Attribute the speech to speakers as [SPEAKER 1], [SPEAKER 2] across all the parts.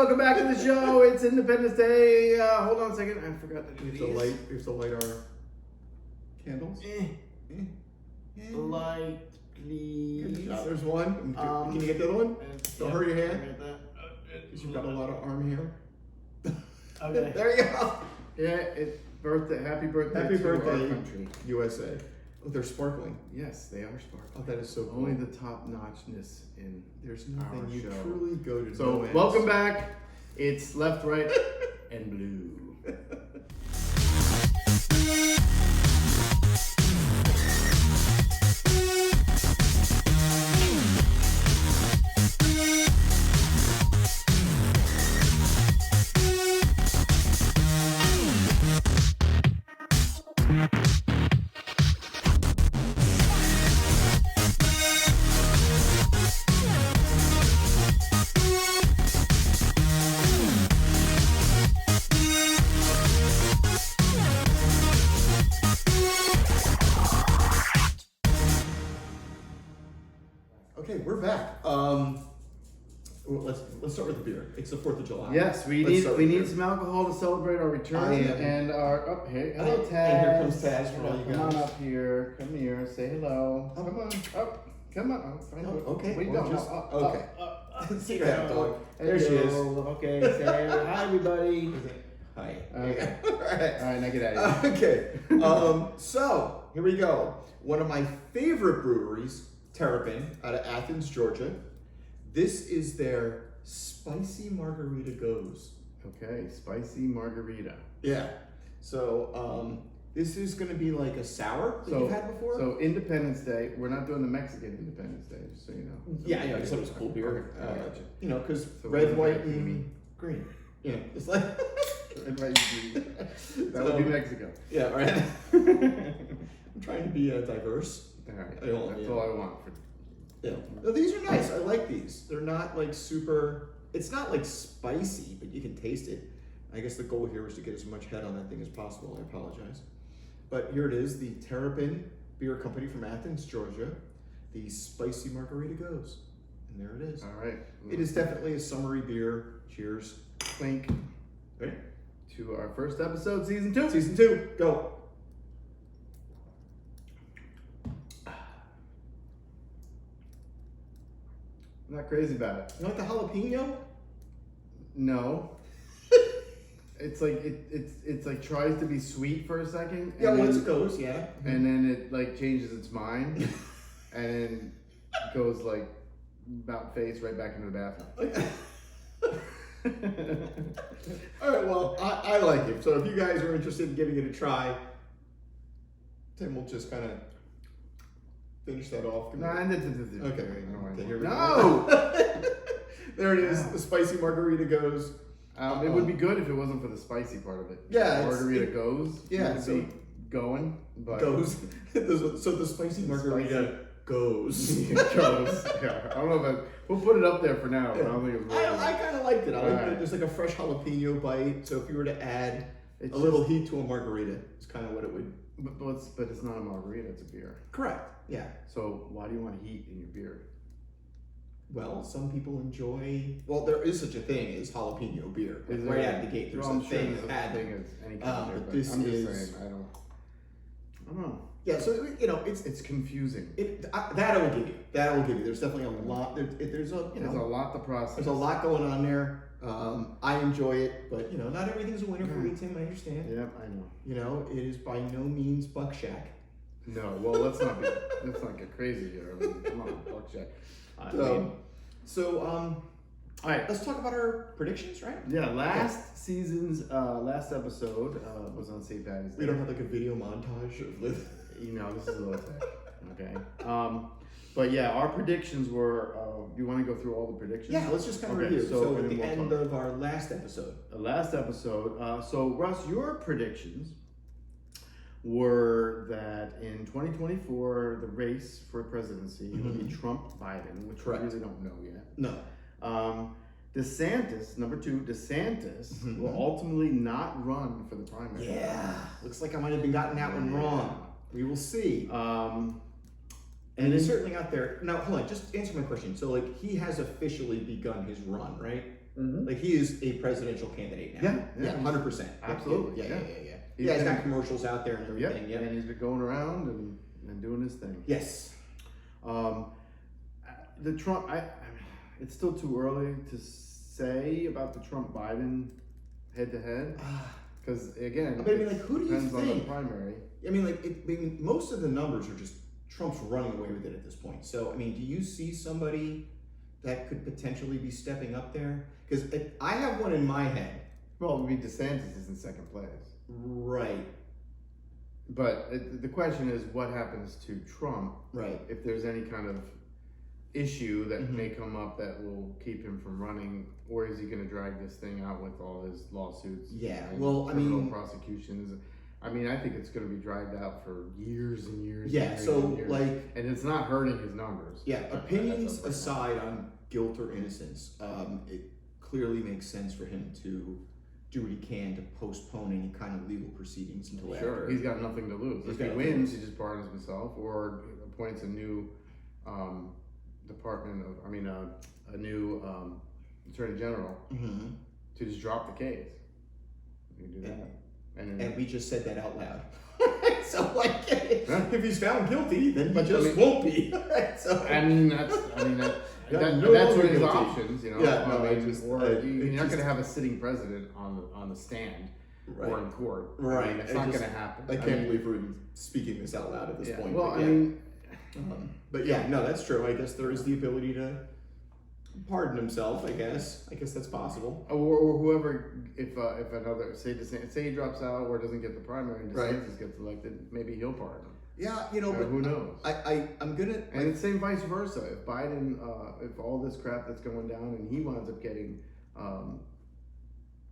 [SPEAKER 1] welcome back to the show. It's Independence Day. Hold on a second. I forgot to do these.
[SPEAKER 2] We have to light our candles.
[SPEAKER 1] Light, please.
[SPEAKER 2] There's one. Can you get the other one? Don't hurt your hand. Because you've got a lot of arm hair.
[SPEAKER 1] Okay.
[SPEAKER 2] There you go.
[SPEAKER 1] Yeah, it's birthday. Happy birthday
[SPEAKER 2] Happy
[SPEAKER 1] to
[SPEAKER 2] birthday,
[SPEAKER 1] our country.
[SPEAKER 2] USA. Oh, they're sparkling.
[SPEAKER 1] Yes, they are sparkling.
[SPEAKER 2] Oh, that is so cool.
[SPEAKER 1] Only the top-notchness in
[SPEAKER 2] There's nothing
[SPEAKER 1] our
[SPEAKER 2] you
[SPEAKER 1] show.
[SPEAKER 2] truly go to.
[SPEAKER 1] So, welcome back. It's Left, Right, and Blue.
[SPEAKER 2] Okay, we're back. Let's start with the beer. It's the 4th of July.
[SPEAKER 1] Yes, we need some alcohol to celebrate our return and our hello Taz.
[SPEAKER 2] And here comes Taz for all you guys.
[SPEAKER 1] Come on up here. Come here. Say hello. Come on. Up. Come on.
[SPEAKER 2] Okay.
[SPEAKER 1] Wait,
[SPEAKER 2] Well,
[SPEAKER 1] no,
[SPEAKER 2] just-
[SPEAKER 1] up,
[SPEAKER 2] okay.
[SPEAKER 1] Up.
[SPEAKER 2] See you later, dog. There she is.
[SPEAKER 1] Okay. Say hi, everybody.
[SPEAKER 2] Hi.
[SPEAKER 1] Okay.
[SPEAKER 2] All right.
[SPEAKER 1] All right. Now get out of here.
[SPEAKER 2] Okay. So here we go. One of my favorite breweries, Terrapin, out of Athens, Georgia. This is their spicy margarita goes.
[SPEAKER 1] Okay. Spicy margarita.
[SPEAKER 2] Yeah. So this is going to be like a sour that you've had before.
[SPEAKER 1] So Independence Day. We're not doing the Mexican Independence Day, just so you know.
[SPEAKER 2] Yeah, I know. I just thought it was a cool beer.
[SPEAKER 1] I gotcha.
[SPEAKER 2] You know, because
[SPEAKER 1] So
[SPEAKER 2] red,
[SPEAKER 1] we're
[SPEAKER 2] white,
[SPEAKER 1] gonna
[SPEAKER 2] and green. You know, it's like
[SPEAKER 1] Red, white, and green. That would be Mexico.
[SPEAKER 2] Yeah, right. I'm trying to be diverse.
[SPEAKER 1] All right.
[SPEAKER 2] That's
[SPEAKER 1] all I want.
[SPEAKER 2] Yeah. No, these are nice. I like these. They're not like super. It's not like spicy, but you can taste it. I guess the goal here was to get as much head on that thing as possible. I apologize. But here it is, the Terrapin Beer Company from Athens, Georgia. The spicy margarita goes. And there it is.
[SPEAKER 1] All right.
[SPEAKER 2] It is definitely a summery beer. Cheers.
[SPEAKER 1] Clink.
[SPEAKER 2] Ready?
[SPEAKER 1] To our first episode, season 2.
[SPEAKER 2] Season 2, go.
[SPEAKER 1] I'm not crazy about it.
[SPEAKER 2] You like the jalapeno?
[SPEAKER 1] No. It's like it's like tries to be sweet for a second.
[SPEAKER 2] Yeah,
[SPEAKER 1] and
[SPEAKER 2] once
[SPEAKER 1] then,
[SPEAKER 2] it goes, yeah.
[SPEAKER 1] And then it like changes its mind, and then goes like about face right back into the bathroom.
[SPEAKER 2] All right, well, I like it. So if you guys are interested in giving it a try, Tim will just kind of finish that off.
[SPEAKER 1] No,
[SPEAKER 2] Okay. Here we
[SPEAKER 1] No.
[SPEAKER 2] go. There it is. The spicy margarita goes.
[SPEAKER 1] It would be good if it wasn't for the spicy part of it.
[SPEAKER 2] Yeah,
[SPEAKER 1] Margarita goes.
[SPEAKER 2] Yeah,
[SPEAKER 1] It would
[SPEAKER 2] so
[SPEAKER 1] be going, but
[SPEAKER 2] goes. So the spicy margarita goes.
[SPEAKER 1] It goes. Yeah, I don't know if we'll put it up there for now. But I don't think it's really
[SPEAKER 2] I kind of liked it. I liked
[SPEAKER 1] Alright.
[SPEAKER 2] it. There's like a fresh jalapeno bite. So if you were to add
[SPEAKER 1] It's
[SPEAKER 2] a little heat to a margarita, it's kind of what it would.
[SPEAKER 1] But it's not a margarita. It's a beer.
[SPEAKER 2] Correct. Yeah.
[SPEAKER 1] So why do you want heat in your beer?
[SPEAKER 2] Well, some people enjoy. Well, there is such a thing as jalapeno beer.
[SPEAKER 1] Is
[SPEAKER 2] right
[SPEAKER 1] there-
[SPEAKER 2] out of the gate, there's
[SPEAKER 1] well, I'm
[SPEAKER 2] a
[SPEAKER 1] sure
[SPEAKER 2] thing.
[SPEAKER 1] there's a
[SPEAKER 2] Add
[SPEAKER 1] thing as any kind of beer,
[SPEAKER 2] but
[SPEAKER 1] but
[SPEAKER 2] this
[SPEAKER 1] I'm just
[SPEAKER 2] is.
[SPEAKER 1] saying, I don't know.
[SPEAKER 2] Yeah. So you know,
[SPEAKER 1] It's confusing.
[SPEAKER 2] that I will give you. That I will give you. There's definitely a lot. There's a
[SPEAKER 1] There's a lot to process.
[SPEAKER 2] There's a lot going on there. I enjoy it, but you know, not everything's a winner for me, Tim. I understand.
[SPEAKER 1] Yep, I know.
[SPEAKER 2] You know, it is by no means Buck Shack.
[SPEAKER 1] No, well, let's not get crazy here. I mean, come on, Buckshot.
[SPEAKER 2] All right, let's talk about our predictions, right?
[SPEAKER 1] Yeah, last episode was on St. Patty's Day.
[SPEAKER 2] We don't have like a video montage of Liv.
[SPEAKER 1] You know, this is a little tech. Okay. But yeah, our predictions were. Do you want to go through all the predictions?
[SPEAKER 2] Yeah, let's just kind of
[SPEAKER 1] Okay,
[SPEAKER 2] review.
[SPEAKER 1] so
[SPEAKER 2] So at
[SPEAKER 1] and
[SPEAKER 2] the
[SPEAKER 1] then we'll
[SPEAKER 2] end
[SPEAKER 1] talk.
[SPEAKER 2] of our last episode.
[SPEAKER 1] So Russ, your predictions were that in 2024, the race for presidency will be Trump-Biden, which
[SPEAKER 2] Correct.
[SPEAKER 1] we really don't know yet.
[SPEAKER 2] No.
[SPEAKER 1] DeSantis, number 2, will ultimately not run for the primary.
[SPEAKER 2] Yeah. Looks like I might have been gotten that one wrong. We will see. And he's certainly out there. Now, hold on. Just answer my question. So, like, he has officially begun his run, right? Mm-hmm. Like he is a presidential candidate now.
[SPEAKER 1] Yeah,
[SPEAKER 2] 100%.
[SPEAKER 1] Absolutely.
[SPEAKER 2] Yeah. He's got commercials out there and everything.
[SPEAKER 1] Yeah, and he's been going around and doing his thing.
[SPEAKER 2] Yes.
[SPEAKER 1] The Trump, it's still too early to say about the Trump-Biden head-to-head. Because again,
[SPEAKER 2] I mean, like, who do you
[SPEAKER 1] depends on the
[SPEAKER 2] think?
[SPEAKER 1] primary.
[SPEAKER 2] I mean, like, most of the numbers are just Trump's running away with it at this point. So, I mean, do you see somebody that could potentially be stepping up there? Because I have one in my head.
[SPEAKER 1] Well, it would be DeSantis is in second place.
[SPEAKER 2] Right.
[SPEAKER 1] But the question is, what happens to Trump?
[SPEAKER 2] Right.
[SPEAKER 1] If there's any kind of issue that may come up that will keep him from running, or is he going to drag this thing out with all his lawsuits?
[SPEAKER 2] Yeah.
[SPEAKER 1] And
[SPEAKER 2] Well, I
[SPEAKER 1] criminal
[SPEAKER 2] mean,
[SPEAKER 1] prosecutions. I mean, I think it's going to be dragged out for years and years.
[SPEAKER 2] Yeah.
[SPEAKER 1] And years
[SPEAKER 2] So,
[SPEAKER 1] and years.
[SPEAKER 2] like,
[SPEAKER 1] and it's not hurting his numbers.
[SPEAKER 2] yeah. Opinions
[SPEAKER 1] That's
[SPEAKER 2] aside on guilt or innocence, it clearly makes sense for him to do what he can to postpone any kind of legal proceedings until after.
[SPEAKER 1] He's got nothing to lose. If he wins, he just pardons himself or appoints a new a new attorney general to just drop the case. You can do that.
[SPEAKER 2] And we just said that out loud. So, like, if he's found guilty, then he just won't be. So,
[SPEAKER 1] that's what his options, you know.
[SPEAKER 2] Yeah, no,
[SPEAKER 1] you're not going to have a sitting president on the stand or in court.
[SPEAKER 2] Right.
[SPEAKER 1] I mean, it's not going to happen.
[SPEAKER 2] I can't believe we're even speaking this out loud at this point.
[SPEAKER 1] Well,
[SPEAKER 2] but yeah, no, that's true. I guess there is the ability to pardon himself. I guess that's possible.
[SPEAKER 1] Or whoever, if another say he drops out or doesn't get the primary and DeSantis gets elected, maybe he'll pardon him.
[SPEAKER 2] Yeah, you know, but
[SPEAKER 1] who knows?
[SPEAKER 2] I'm gonna.
[SPEAKER 1] And it's same vice versa. If Biden, if all this crap that's going down and he winds up getting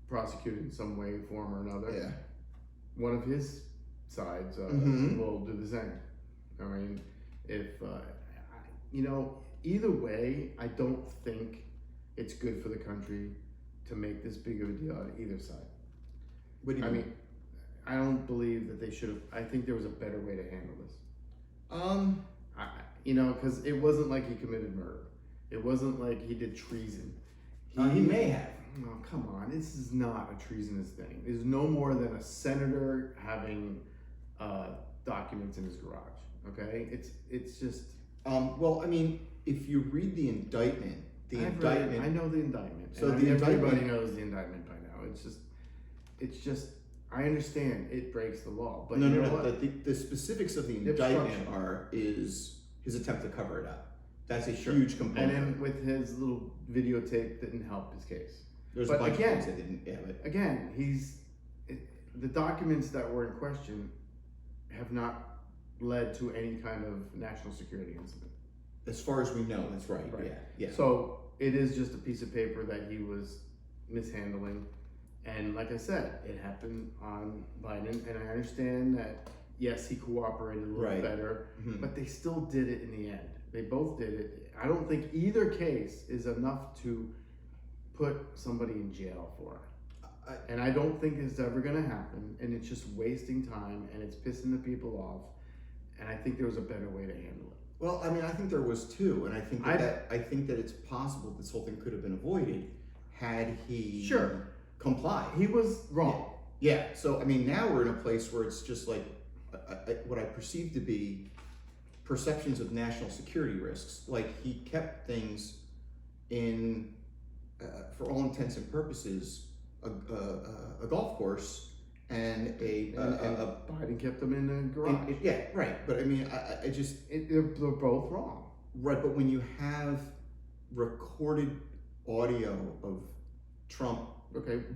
[SPEAKER 1] prosecuted in some way, form, or another, one of his sides will do the same. I mean, if either way, I don't think it's good for the country to make this big of a deal on either side.
[SPEAKER 2] What do you mean?
[SPEAKER 1] I don't believe that they should have. I think there was a better way to handle this. Because it wasn't like he committed murder. It wasn't like he did treason.
[SPEAKER 2] He may have.
[SPEAKER 1] No, come on. This is not a treasonous thing. It's no more than a senator having documents in his garage. Okay, it's just.
[SPEAKER 2] Well, I mean, if you read the indictment,
[SPEAKER 1] I know the indictment.
[SPEAKER 2] So
[SPEAKER 1] everybody knows the indictment by now. It's just. I understand it breaks the law, but
[SPEAKER 2] no. The specifics of the indictment is his attempt to cover it up. That's a huge component.
[SPEAKER 1] And then with his little videotape didn't help his case.
[SPEAKER 2] There's a bunch of things that didn't. Yeah, but
[SPEAKER 1] again, the documents that were in question have not led to any kind of national security incident.
[SPEAKER 2] As far as we know, that's right. Yeah.
[SPEAKER 1] So it is just a piece of paper that he was mishandling. And like I said, it happened on Biden, and I understand that, yes, he cooperated a little better, but they still did it in the end. They both did it. I don't think either case is enough to put somebody in jail for it. And I don't think it's ever going to happen, and it's just wasting time, and it's pissing the people off, and I think there was a better way to handle it.
[SPEAKER 2] Well, I mean, I think there was too, and I think that it's possible this whole thing could have been avoided had he complied.
[SPEAKER 1] He was wrong.
[SPEAKER 2] Yeah. So I mean, now we're in a place where it's just like what I perceive to be perceptions of national security risks. Like he kept things in, for all intents and purposes, a golf course and
[SPEAKER 1] Biden kept them in the garage.
[SPEAKER 2] Yeah, right. But I mean,
[SPEAKER 1] they're both wrong.
[SPEAKER 2] Right, but when you have recorded audio of Trump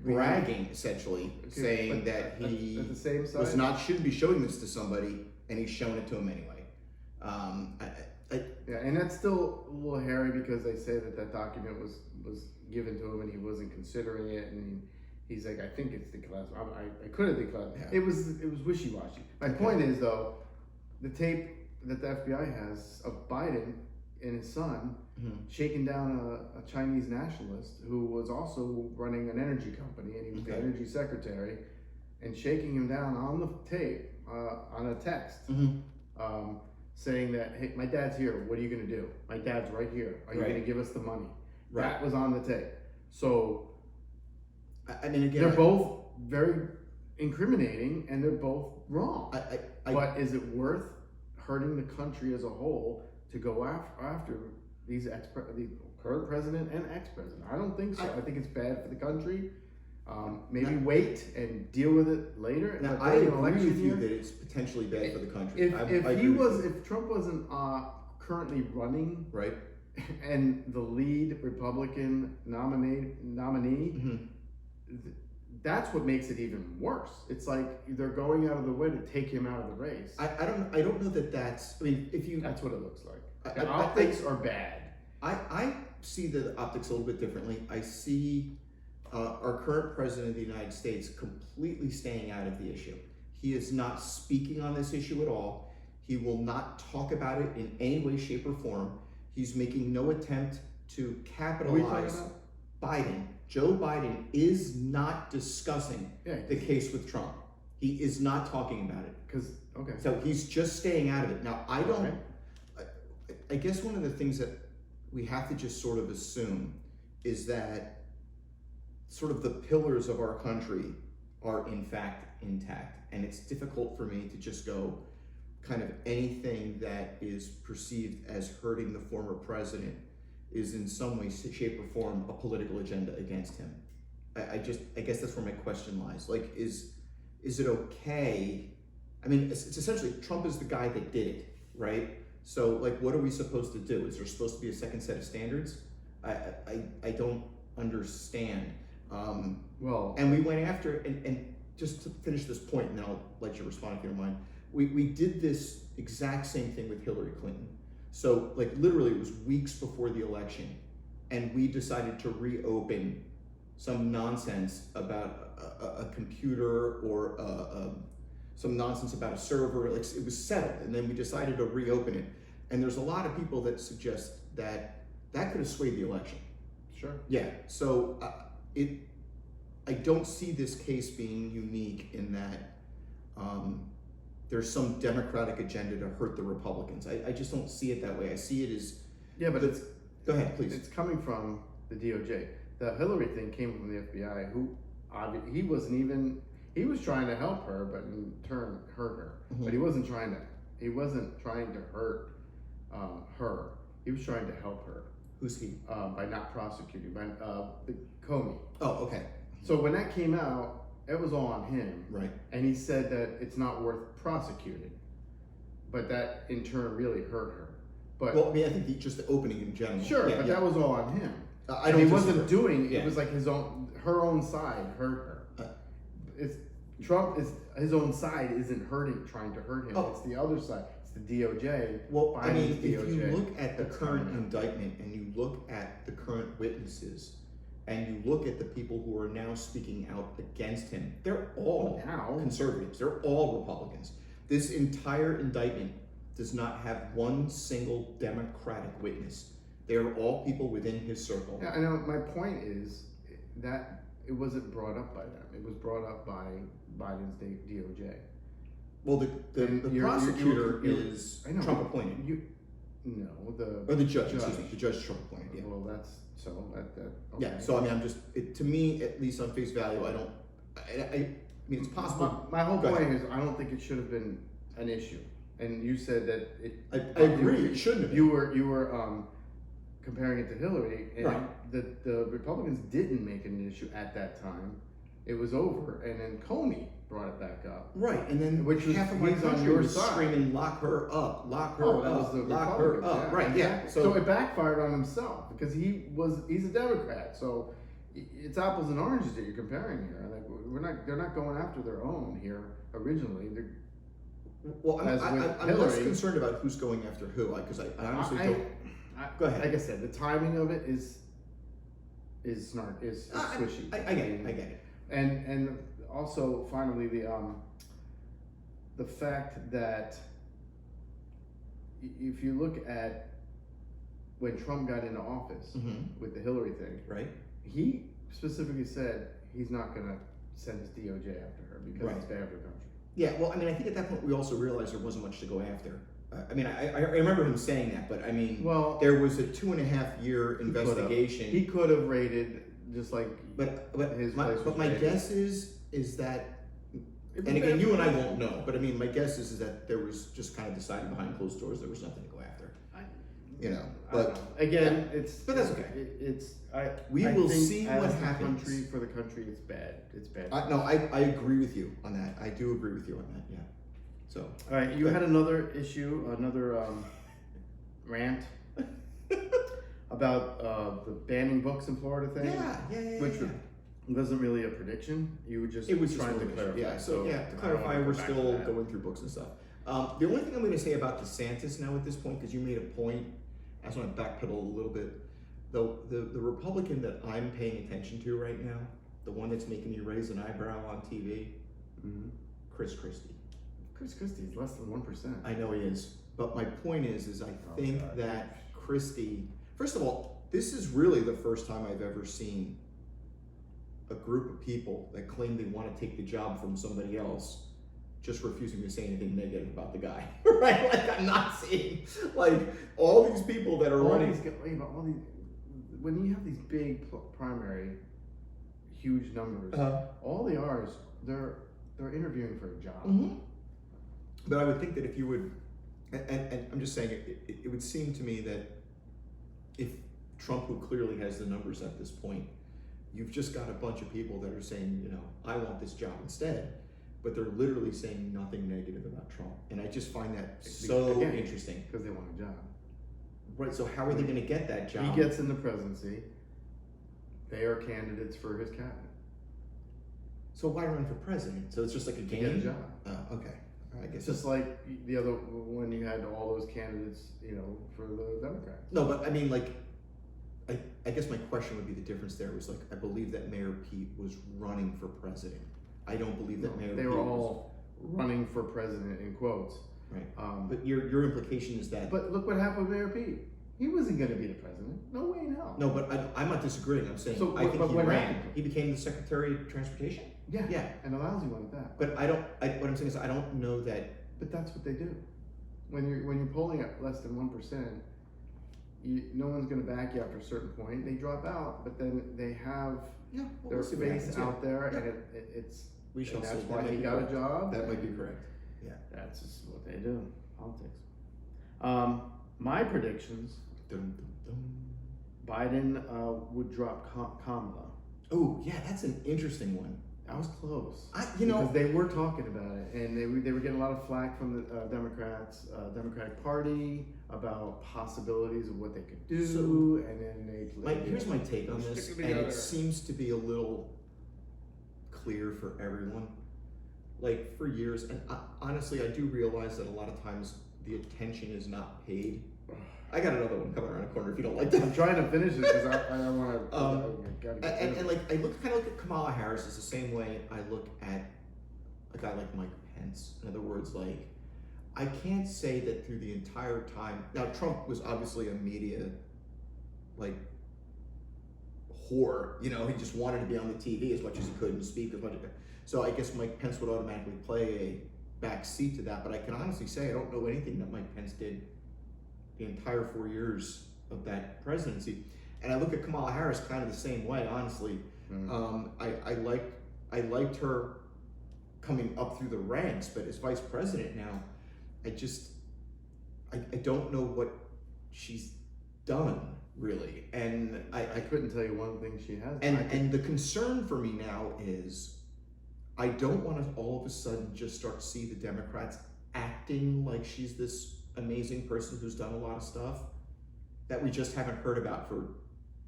[SPEAKER 2] bragging, essentially, saying that he
[SPEAKER 1] at the same side
[SPEAKER 2] shouldn't be showing this to somebody, and he's shown it to him anyway.
[SPEAKER 1] And that's still a little hairy because they say that document was given to him and he wasn't considering it, and he's like, I think it's declassified. I could have declassified. Yeah. It was wishy-washy. My point is though, the tape that the FBI has of Biden and his son shaking down a Chinese nationalist who was also running an energy company, and he was the energy secretary, and shaking him down on the tape, on a text, saying that, hey, my dad's here, what are you going to do? My dad's right here. Are you going to give us the money? That was on the tape. So
[SPEAKER 2] I mean, again,
[SPEAKER 1] they're both very incriminating and they're both wrong. But is it worth hurting the country as a whole to go after the current president and ex-president? I don't think so. I think it's bad for the country. Maybe wait and deal with it later.
[SPEAKER 2] Now, I agree with you that it's potentially bad for the country.
[SPEAKER 1] If Trump wasn't currently running,
[SPEAKER 2] right,
[SPEAKER 1] and the lead Republican nominee, that's what makes it even worse. It's like they're going out of the way to take him out of the race.
[SPEAKER 2] I don't know that that's. I mean,
[SPEAKER 1] that's what it looks like. The optics are bad.
[SPEAKER 2] I see the optics a little bit differently. I see our current president of the United States completely staying out of the issue. He is not speaking on this issue at all. He will not talk about it in any way, shape, or form. He's making no attempt to capitalize. Biden. Joe Biden is not discussing the case with Trump. He is not talking about it. So he's just staying out of it. Now, I guess one of the things that we have to just sort of assume is that sort of the pillars of our country are in fact intact. And it's difficult for me to just go kind of anything that is perceived as hurting the former president is in some way, shape, or form a political agenda against him. I guess that's where my question lies. Like, is it okay? I mean, it's essentially Trump is the guy that did it, right? So, like, what are we supposed to do? Is there supposed to be a second set of standards? I don't understand. And we went after, and just to finish this point, and then I'll let you respond if you don't mind. We did this exact same thing with Hillary Clinton. So, like, literally, it was weeks before the election, and we decided to reopen some nonsense about a computer or some nonsense about a server. Like, it was settled, and then we decided to reopen it. And there's a lot of people that suggest that could have swayed the election.
[SPEAKER 1] Sure.
[SPEAKER 2] Yeah. So I don't see this case being unique in that there's some Democratic agenda to hurt the Republicans. I just don't see it that way. I see it as
[SPEAKER 1] it's
[SPEAKER 2] go ahead, please.
[SPEAKER 1] It's coming from the DOJ. The Hillary thing came from the FBI, who he was trying to help her, but in turn hurt her.
[SPEAKER 2] Mm-hmm.
[SPEAKER 1] But he wasn't trying to hurt her. He was trying to help her.
[SPEAKER 2] Who's he?
[SPEAKER 1] By not prosecuting, by the Comey.
[SPEAKER 2] Oh, okay.
[SPEAKER 1] So when that came out, it was all on him.
[SPEAKER 2] Right.
[SPEAKER 1] And he said that it's not worth prosecuting. But that in turn really hurt her. But
[SPEAKER 2] well, I mean, I think just the opening in general.
[SPEAKER 1] Sure, but that was all on him. He wasn't doing it was like her own side hurt her. His own side isn't trying to hurt him. It's the other side. It's the DOJ.
[SPEAKER 2] Well, I mean, if you look at the current indictment and you look at the current witnesses and you look at the people who are now speaking out against him, they're all conservatives. They're all Republicans. This entire indictment does not have one single Democratic witness. They are all people within his circle.
[SPEAKER 1] Yeah, I know. My point is that it wasn't brought up by them. It was brought up by Biden's DOJ.
[SPEAKER 2] Well, the prosecutor is Trump appointed.
[SPEAKER 1] Or
[SPEAKER 2] the judge. Excuse me, the judge is Trump appointed. Yeah.
[SPEAKER 1] Well, that's so okay.
[SPEAKER 2] Yeah. So I mean, to me, at least on face value, I mean, it's possible.
[SPEAKER 1] My whole point is, I don't think it should have been an issue. And you said that it.
[SPEAKER 2] I agree. It shouldn't have.
[SPEAKER 1] You were comparing it to Hillary, and
[SPEAKER 2] right.
[SPEAKER 1] the Republicans didn't make it an issue at that time. It was over, and then Comey brought it back up.
[SPEAKER 2] Right, and then half of my country was screaming, "Lock her up! Lock her up! Lock her up!"
[SPEAKER 1] Yeah.
[SPEAKER 2] Right, yeah.
[SPEAKER 1] So it backfired on himself because he's a Democrat. So it's apples and oranges that you're comparing here. Like they're not going after their own here originally.
[SPEAKER 2] Well, I'm less concerned about who's going after who, because I honestly don't. Go ahead.
[SPEAKER 1] Like I said, the timing of it is squishy.
[SPEAKER 2] I get it.
[SPEAKER 1] And also, finally, the fact that if you look at when Trump got into office with the Hillary thing,
[SPEAKER 2] right?
[SPEAKER 1] He specifically said he's not going to send his DOJ after her because it's bad for the country.
[SPEAKER 2] Yeah, well, I mean, I think at that point we also realized there wasn't much to go after. I mean, I remember him saying that, but I mean, there was a 2.5 year investigation.
[SPEAKER 1] He could have raided just like
[SPEAKER 2] But
[SPEAKER 1] his
[SPEAKER 2] my,
[SPEAKER 1] place was
[SPEAKER 2] but my
[SPEAKER 1] big.
[SPEAKER 2] guess is that,
[SPEAKER 1] It was
[SPEAKER 2] and again,
[SPEAKER 1] bad
[SPEAKER 2] you
[SPEAKER 1] for
[SPEAKER 2] and I
[SPEAKER 1] him.
[SPEAKER 2] won't know, but I mean, my guess is that there was just kind of decided behind closed doors there was nothing to go after. You know,
[SPEAKER 1] I don't
[SPEAKER 2] but
[SPEAKER 1] know. Again, it's
[SPEAKER 2] but that's okay.
[SPEAKER 1] We
[SPEAKER 2] will
[SPEAKER 1] think
[SPEAKER 2] see
[SPEAKER 1] as
[SPEAKER 2] what
[SPEAKER 1] the
[SPEAKER 2] happens.
[SPEAKER 1] For the country, it's bad. It's bad.
[SPEAKER 2] No, I agree with you on that. I do agree with you on that. Yeah. So.
[SPEAKER 1] All right, you had another issue, another rant about the banning books in Florida thing.
[SPEAKER 2] Yeah.
[SPEAKER 1] Which wasn't really a prediction. You were just
[SPEAKER 2] It was
[SPEAKER 1] trying to
[SPEAKER 2] just
[SPEAKER 1] clarify.
[SPEAKER 2] Yeah. So yeah, to
[SPEAKER 1] I don't
[SPEAKER 2] clarify,
[SPEAKER 1] wanna go
[SPEAKER 2] we're
[SPEAKER 1] back to
[SPEAKER 2] still
[SPEAKER 1] that.
[SPEAKER 2] going through books and stuff. The only thing I'm going to say about DeSantis now at this point, because you made a point, I just want to backpedal a little bit. The Republican that I'm paying attention to right now, the one that's making me raise an eyebrow on TV, Chris Christie.
[SPEAKER 1] Chris Christie's less than 1%.
[SPEAKER 2] I know he is, but my point is I think
[SPEAKER 1] God.
[SPEAKER 2] that Christie. First of all, this is really the first time I've ever seen a group of people that claim they want to take the job from somebody else just refusing to say anything negative about the guy, right? Like I'm not seeing like all these people that are running.
[SPEAKER 1] When you have these big primary, huge numbers, all they are is they're interviewing for a job.
[SPEAKER 2] Mm-hmm. But I would think that if you would, and I'm just saying, it would seem to me that if Trump, who clearly has the numbers at this point, you've just got a bunch of people that are saying, you know, I want this job instead, but they're literally saying nothing negative about Trump. And I just find that so interesting.
[SPEAKER 1] Because they want a job.
[SPEAKER 2] Right, so how are they going to get that job?
[SPEAKER 1] He gets in the presidency. They are candidates for his cabinet.
[SPEAKER 2] So why run for president? So it's just like a game?
[SPEAKER 1] To get a job.
[SPEAKER 2] Oh, okay. I guess
[SPEAKER 1] It's just like the other, when you had all those candidates, you know, for the Democrats.
[SPEAKER 2] No, but I mean, like, I guess my question would be the difference there was like, I believe that Mayor Pete was running for president. I don't believe that Mayor Pete
[SPEAKER 1] They were all running for president in quotes.
[SPEAKER 2] Right. But your implication is that.
[SPEAKER 1] But look what happened with Mayor Pete. He wasn't going to be the president. No way in hell.
[SPEAKER 2] No, but I'm not disagreeing. I'm saying
[SPEAKER 1] So,
[SPEAKER 2] I think he
[SPEAKER 1] what
[SPEAKER 2] ran.
[SPEAKER 1] happened?
[SPEAKER 2] He became the Secretary of Transportation.
[SPEAKER 1] Yeah. And a lousy one at that.
[SPEAKER 2] But what I'm saying is I don't know that.
[SPEAKER 1] But that's what they do. When you're polling at less than 1%, no one's going to back you after a certain point. They drop out, but then they have their face out there, and it's.
[SPEAKER 2] We shall see.
[SPEAKER 1] That's why he got a job.
[SPEAKER 2] That might be correct. Yeah.
[SPEAKER 1] That's just what they do. Politics. My predictions.
[SPEAKER 2] Dun, dun, dun.
[SPEAKER 1] Biden would drop Kamala.
[SPEAKER 2] Oh yeah, that's an interesting one.
[SPEAKER 1] I was close.
[SPEAKER 2] Because
[SPEAKER 1] they were talking about it, and they were getting a lot of flack from the Democratic Party about possibilities of what they could do, and then
[SPEAKER 2] here's my take on this, and it seems to be a little clear for everyone. Like for years, and honestly, I do realize that a lot of times the attention is not paid. I got another one coming around the corner if you don't like that.
[SPEAKER 1] I'm trying to finish it because I don't want to.
[SPEAKER 2] And like I look at Kamala Harris is the same way I look at a guy like Mike Pence. In other words, like I can't say that through the entire time. Now Trump was obviously a media like whore. You know, he just wanted to be on the TV as much as he could and speak as much. So I guess Mike Pence would automatically play a back seat to that. But I can honestly say I don't know anything that Mike Pence did the entire 4 years of that presidency. And I look at Kamala Harris kind of the same way, honestly. I liked her coming up through the ranks, but as vice president now, I don't know what she's done really. And I
[SPEAKER 1] couldn't tell you one thing she has.
[SPEAKER 2] And the concern for me now is I don't want to all of a sudden just start to see the Democrats acting like she's this amazing person who's done a lot of stuff that we just haven't heard about for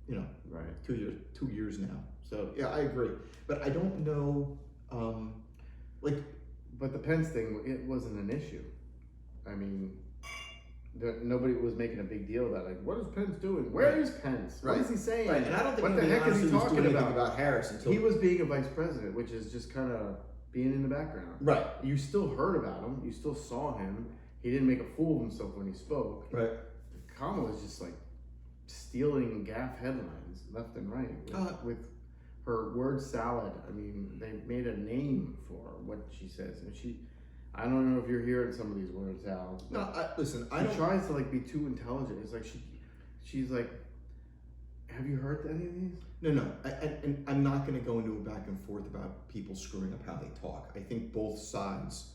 [SPEAKER 2] 2 years now. So yeah, I agree, but I don't know
[SPEAKER 1] but the Pence thing, it wasn't an issue. I mean, nobody was making a big deal about like, what is Pence doing? Where is Pence? What is he saying?
[SPEAKER 2] Right. And I don't think
[SPEAKER 1] what the heck is he talking
[SPEAKER 2] about Harris until
[SPEAKER 1] he was being a vice president, which is just kind of being in the background.
[SPEAKER 2] Right.
[SPEAKER 1] You still heard about him. You still saw him. He didn't make a fool of himself when he spoke.
[SPEAKER 2] Right.
[SPEAKER 1] Kamala was just like stealing gaffe headlines left and right with her word salad. I mean, they made a name for what she says, and I don't know if you're hearing some of these word salads.
[SPEAKER 2] No, listen.
[SPEAKER 1] She tries to like be too intelligent. It's like she's like Have you heard any of these?
[SPEAKER 2] No. And I'm not going to go into a back and forth about people screwing up how they talk. I think both sides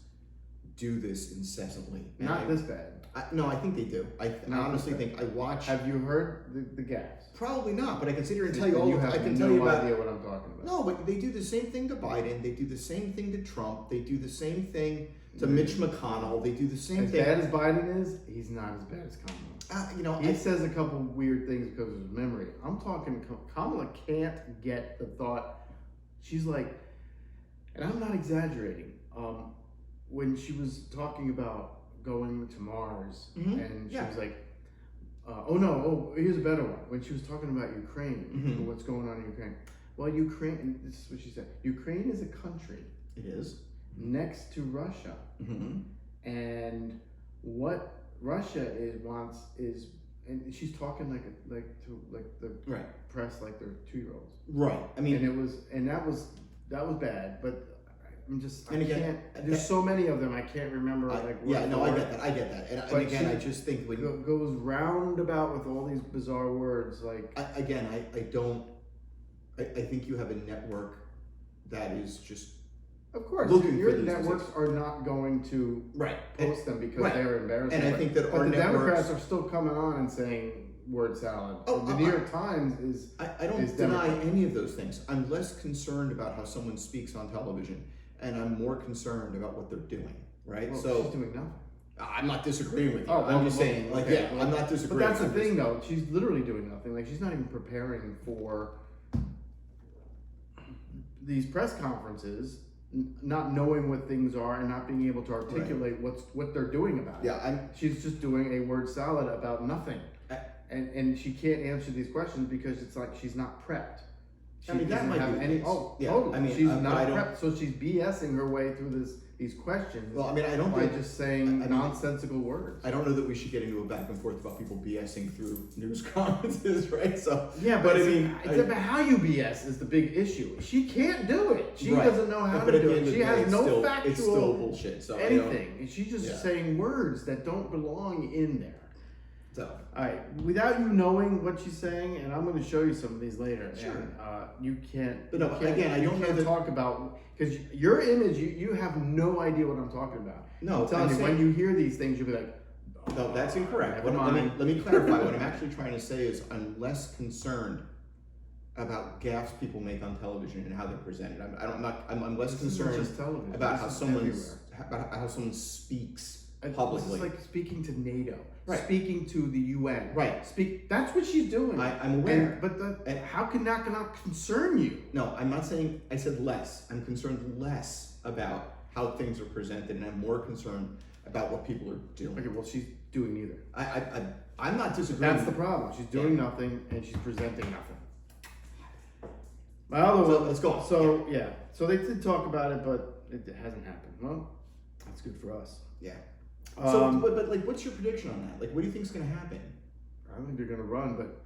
[SPEAKER 2] do this incessantly.
[SPEAKER 1] Not this bad.
[SPEAKER 2] No, I think they do. I honestly think I watch.
[SPEAKER 1] Have you heard the gaffes?
[SPEAKER 2] Probably not, but I can sit here and tell you
[SPEAKER 1] Then
[SPEAKER 2] all.
[SPEAKER 1] you have
[SPEAKER 2] I can
[SPEAKER 1] no
[SPEAKER 2] tell you about.
[SPEAKER 1] idea what I'm talking about.
[SPEAKER 2] No, but they do the same thing to Biden. They do the same thing to Trump. They do the same thing to Mitch McConnell. They do the same
[SPEAKER 1] as
[SPEAKER 2] thing.
[SPEAKER 1] As bad as Biden is, he's not as bad as Kamala. He says a couple weird things because of his memory. I'm talking, Kamala can't get the thought. She's like, and I'm not exaggerating. When she was talking about going to Mars, and she was like, here's a better one. When she was talking about Ukraine, what's going on in Ukraine. Well, Ukraine, and this is what she said, Ukraine is a country.
[SPEAKER 2] It is.
[SPEAKER 1] Next to Russia. And what Russia wants is, and she's talking like the press like they're 2-year-olds.
[SPEAKER 2] Right. I mean,
[SPEAKER 1] and that was bad, but I'm just,
[SPEAKER 2] and again,
[SPEAKER 1] can't, there's so many of them, I can't remember.
[SPEAKER 2] I get that. And again, I just think when
[SPEAKER 1] goes roundabout with all these bizarre words, like.
[SPEAKER 2] I think you have a network that is just.
[SPEAKER 1] Of course, your networks are not going to post them because they're embarrassing.
[SPEAKER 2] And I think that
[SPEAKER 1] but the Democrats are still coming on and saying word salad. The New York Times is.
[SPEAKER 2] I don't deny any of those things. I'm less concerned about how someone speaks on television, and I'm more concerned about what they're doing. Right?
[SPEAKER 1] Well,
[SPEAKER 2] so
[SPEAKER 1] she's doing nothing.
[SPEAKER 2] I'm not disagreeing with you. I'm just saying, I'm not disagreeing.
[SPEAKER 1] But that's the thing, though. She's literally doing nothing. Like, she's not even preparing for these press conferences. Not knowing what things are and not being able to articulate what they're doing about it. She's just doing a word salad about nothing, and she can't answer these questions because it's like she's not prepped. She doesn't have any. Totally. She's not prepped, so she's BSing her way through these questions.
[SPEAKER 2] Well, I mean, I don't by
[SPEAKER 1] just saying nonsensical words.
[SPEAKER 2] I don't know that we should get into a back and forth about people BSing through news conferences, right? So
[SPEAKER 1] yeah, but I mean, it's about how you BS is the big issue. She can't do it. She doesn't know how to do it. She has no factual.
[SPEAKER 2] It's still bullshit. So
[SPEAKER 1] anything, and she's just saying words that don't belong in there.
[SPEAKER 2] So,
[SPEAKER 1] all right, without you knowing what she's saying, and I'm going to show you some of these later.
[SPEAKER 2] Sure.
[SPEAKER 1] And, you can't.
[SPEAKER 2] But no, again, I don't know that
[SPEAKER 1] talk about because your image. You have no idea what I'm talking about.
[SPEAKER 2] No,
[SPEAKER 1] I'm telling you, when you hear these things, you'll be like,
[SPEAKER 2] no, that's incorrect. Let me clarify. What I'm actually trying to say is I'm less concerned about gaffes people make on television and how they're presented. I'm less concerned about how someone speaks publicly.
[SPEAKER 1] This is like speaking to NATO,
[SPEAKER 2] speaking
[SPEAKER 1] to the UN. That's what she's doing.
[SPEAKER 2] I'm aware.
[SPEAKER 1] And how can that not concern you?
[SPEAKER 2] No, I'm not saying. I said less. I'm concerned less about how things are presented, and I'm more concerned about what people are doing.
[SPEAKER 1] Okay, well, she's doing neither.
[SPEAKER 2] I'm not disagreeing.
[SPEAKER 1] That's the problem. She's doing nothing, and she's presenting nothing.
[SPEAKER 2] Let's go.
[SPEAKER 1] So they did talk about it, but it hasn't happened. Well, that's good for us.
[SPEAKER 2] Yeah. But like, what's your prediction on that? Like, what do you think's going to happen?
[SPEAKER 1] I think they're going to run, but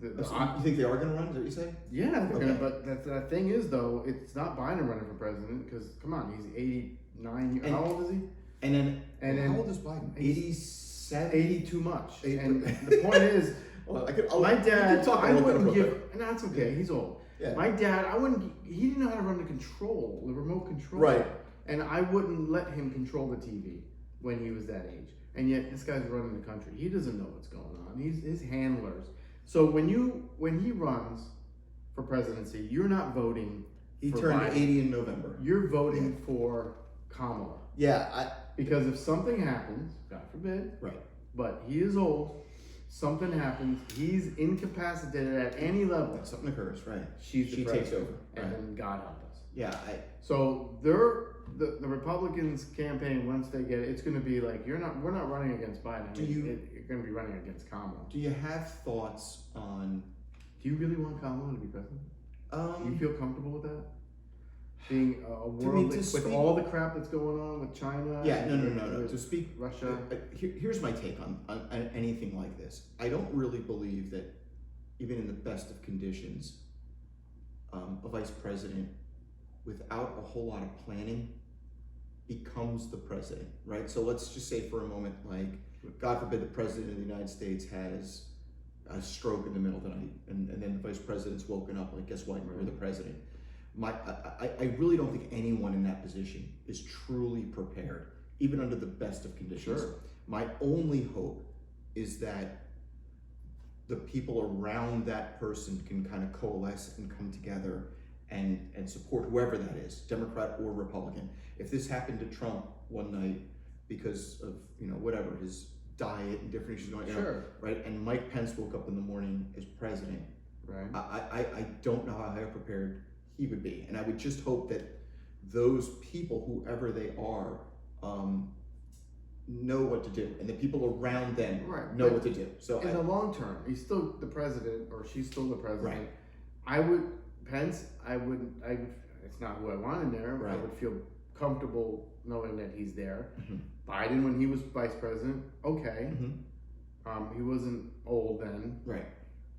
[SPEAKER 2] you think they are going to run? Is that what you say?
[SPEAKER 1] Yeah, they're going to. But the thing is, though, it's not Biden running for president because come on, he's 89. How old is he?
[SPEAKER 2] And then how old is Biden? 87.
[SPEAKER 1] 80 too much. And the point is, my dad. I wouldn't give. And that's okay. He's old. Yeah. My dad, he didn't know how to run the remote control.
[SPEAKER 2] Right.
[SPEAKER 1] And I wouldn't let him control the TV when he was that age. And yet this guy's running the country. He doesn't know what's going on. He's his handlers. So when he runs for presidency, you're not voting
[SPEAKER 2] He
[SPEAKER 1] for
[SPEAKER 2] turned
[SPEAKER 1] Biden.
[SPEAKER 2] 80 in November.
[SPEAKER 1] You're voting for Kamala.
[SPEAKER 2] Yeah.
[SPEAKER 1] Because if something happens, God forbid.
[SPEAKER 2] Right.
[SPEAKER 1] But he is old. Something happens. He's incapacitated at any level.
[SPEAKER 2] When something occurs, right?
[SPEAKER 1] She takes over,
[SPEAKER 2] and
[SPEAKER 1] then God help us.
[SPEAKER 2] Yeah.
[SPEAKER 1] So the Republicans campaign, once they get it, it's going to be like we're not running against Biden. You're going to be running against Kamala.
[SPEAKER 2] Do you have thoughts on?
[SPEAKER 1] Do you really want Kamala to be president? Do you feel comfortable with that? Being a world with all the crap that's going on with China.
[SPEAKER 2] Yeah, no. To speak
[SPEAKER 1] Russia.
[SPEAKER 2] Here's my take on anything like this. I don't really believe that, even in the best of conditions, a vice president, without a whole lot of planning, becomes the president, right? So let's just say for a moment, like, God forbid the president of the United States has a stroke in the middle of the night, and then the vice president's woken up like, guess what, you're the president. I really don't think anyone in that position is truly prepared, even under the best of conditions.
[SPEAKER 1] Sure.
[SPEAKER 2] My only hope is that the people around that person can kind of coalesce and come together and support whoever that is, Democrat or Republican. If this happened to Trump one night because of, whatever, his diet and different issues going on,
[SPEAKER 1] Sure.
[SPEAKER 2] right? And Mike Pence woke up in the morning as president.
[SPEAKER 1] Right.
[SPEAKER 2] I don't know how prepared he would be. And I would just hope that those people, whoever they are, know what to do, and the people around them know what to do. So
[SPEAKER 1] in the long term, he's still the president, or she's still the president.
[SPEAKER 2] Right.
[SPEAKER 1] Pence, it's not who I want in there.
[SPEAKER 2] Right.
[SPEAKER 1] I would feel comfortable knowing that he's there.
[SPEAKER 2] Mm-hmm.
[SPEAKER 1] Biden, when he was vice president, okay.
[SPEAKER 2] Mm-hmm.
[SPEAKER 1] He wasn't old then.
[SPEAKER 2] Right.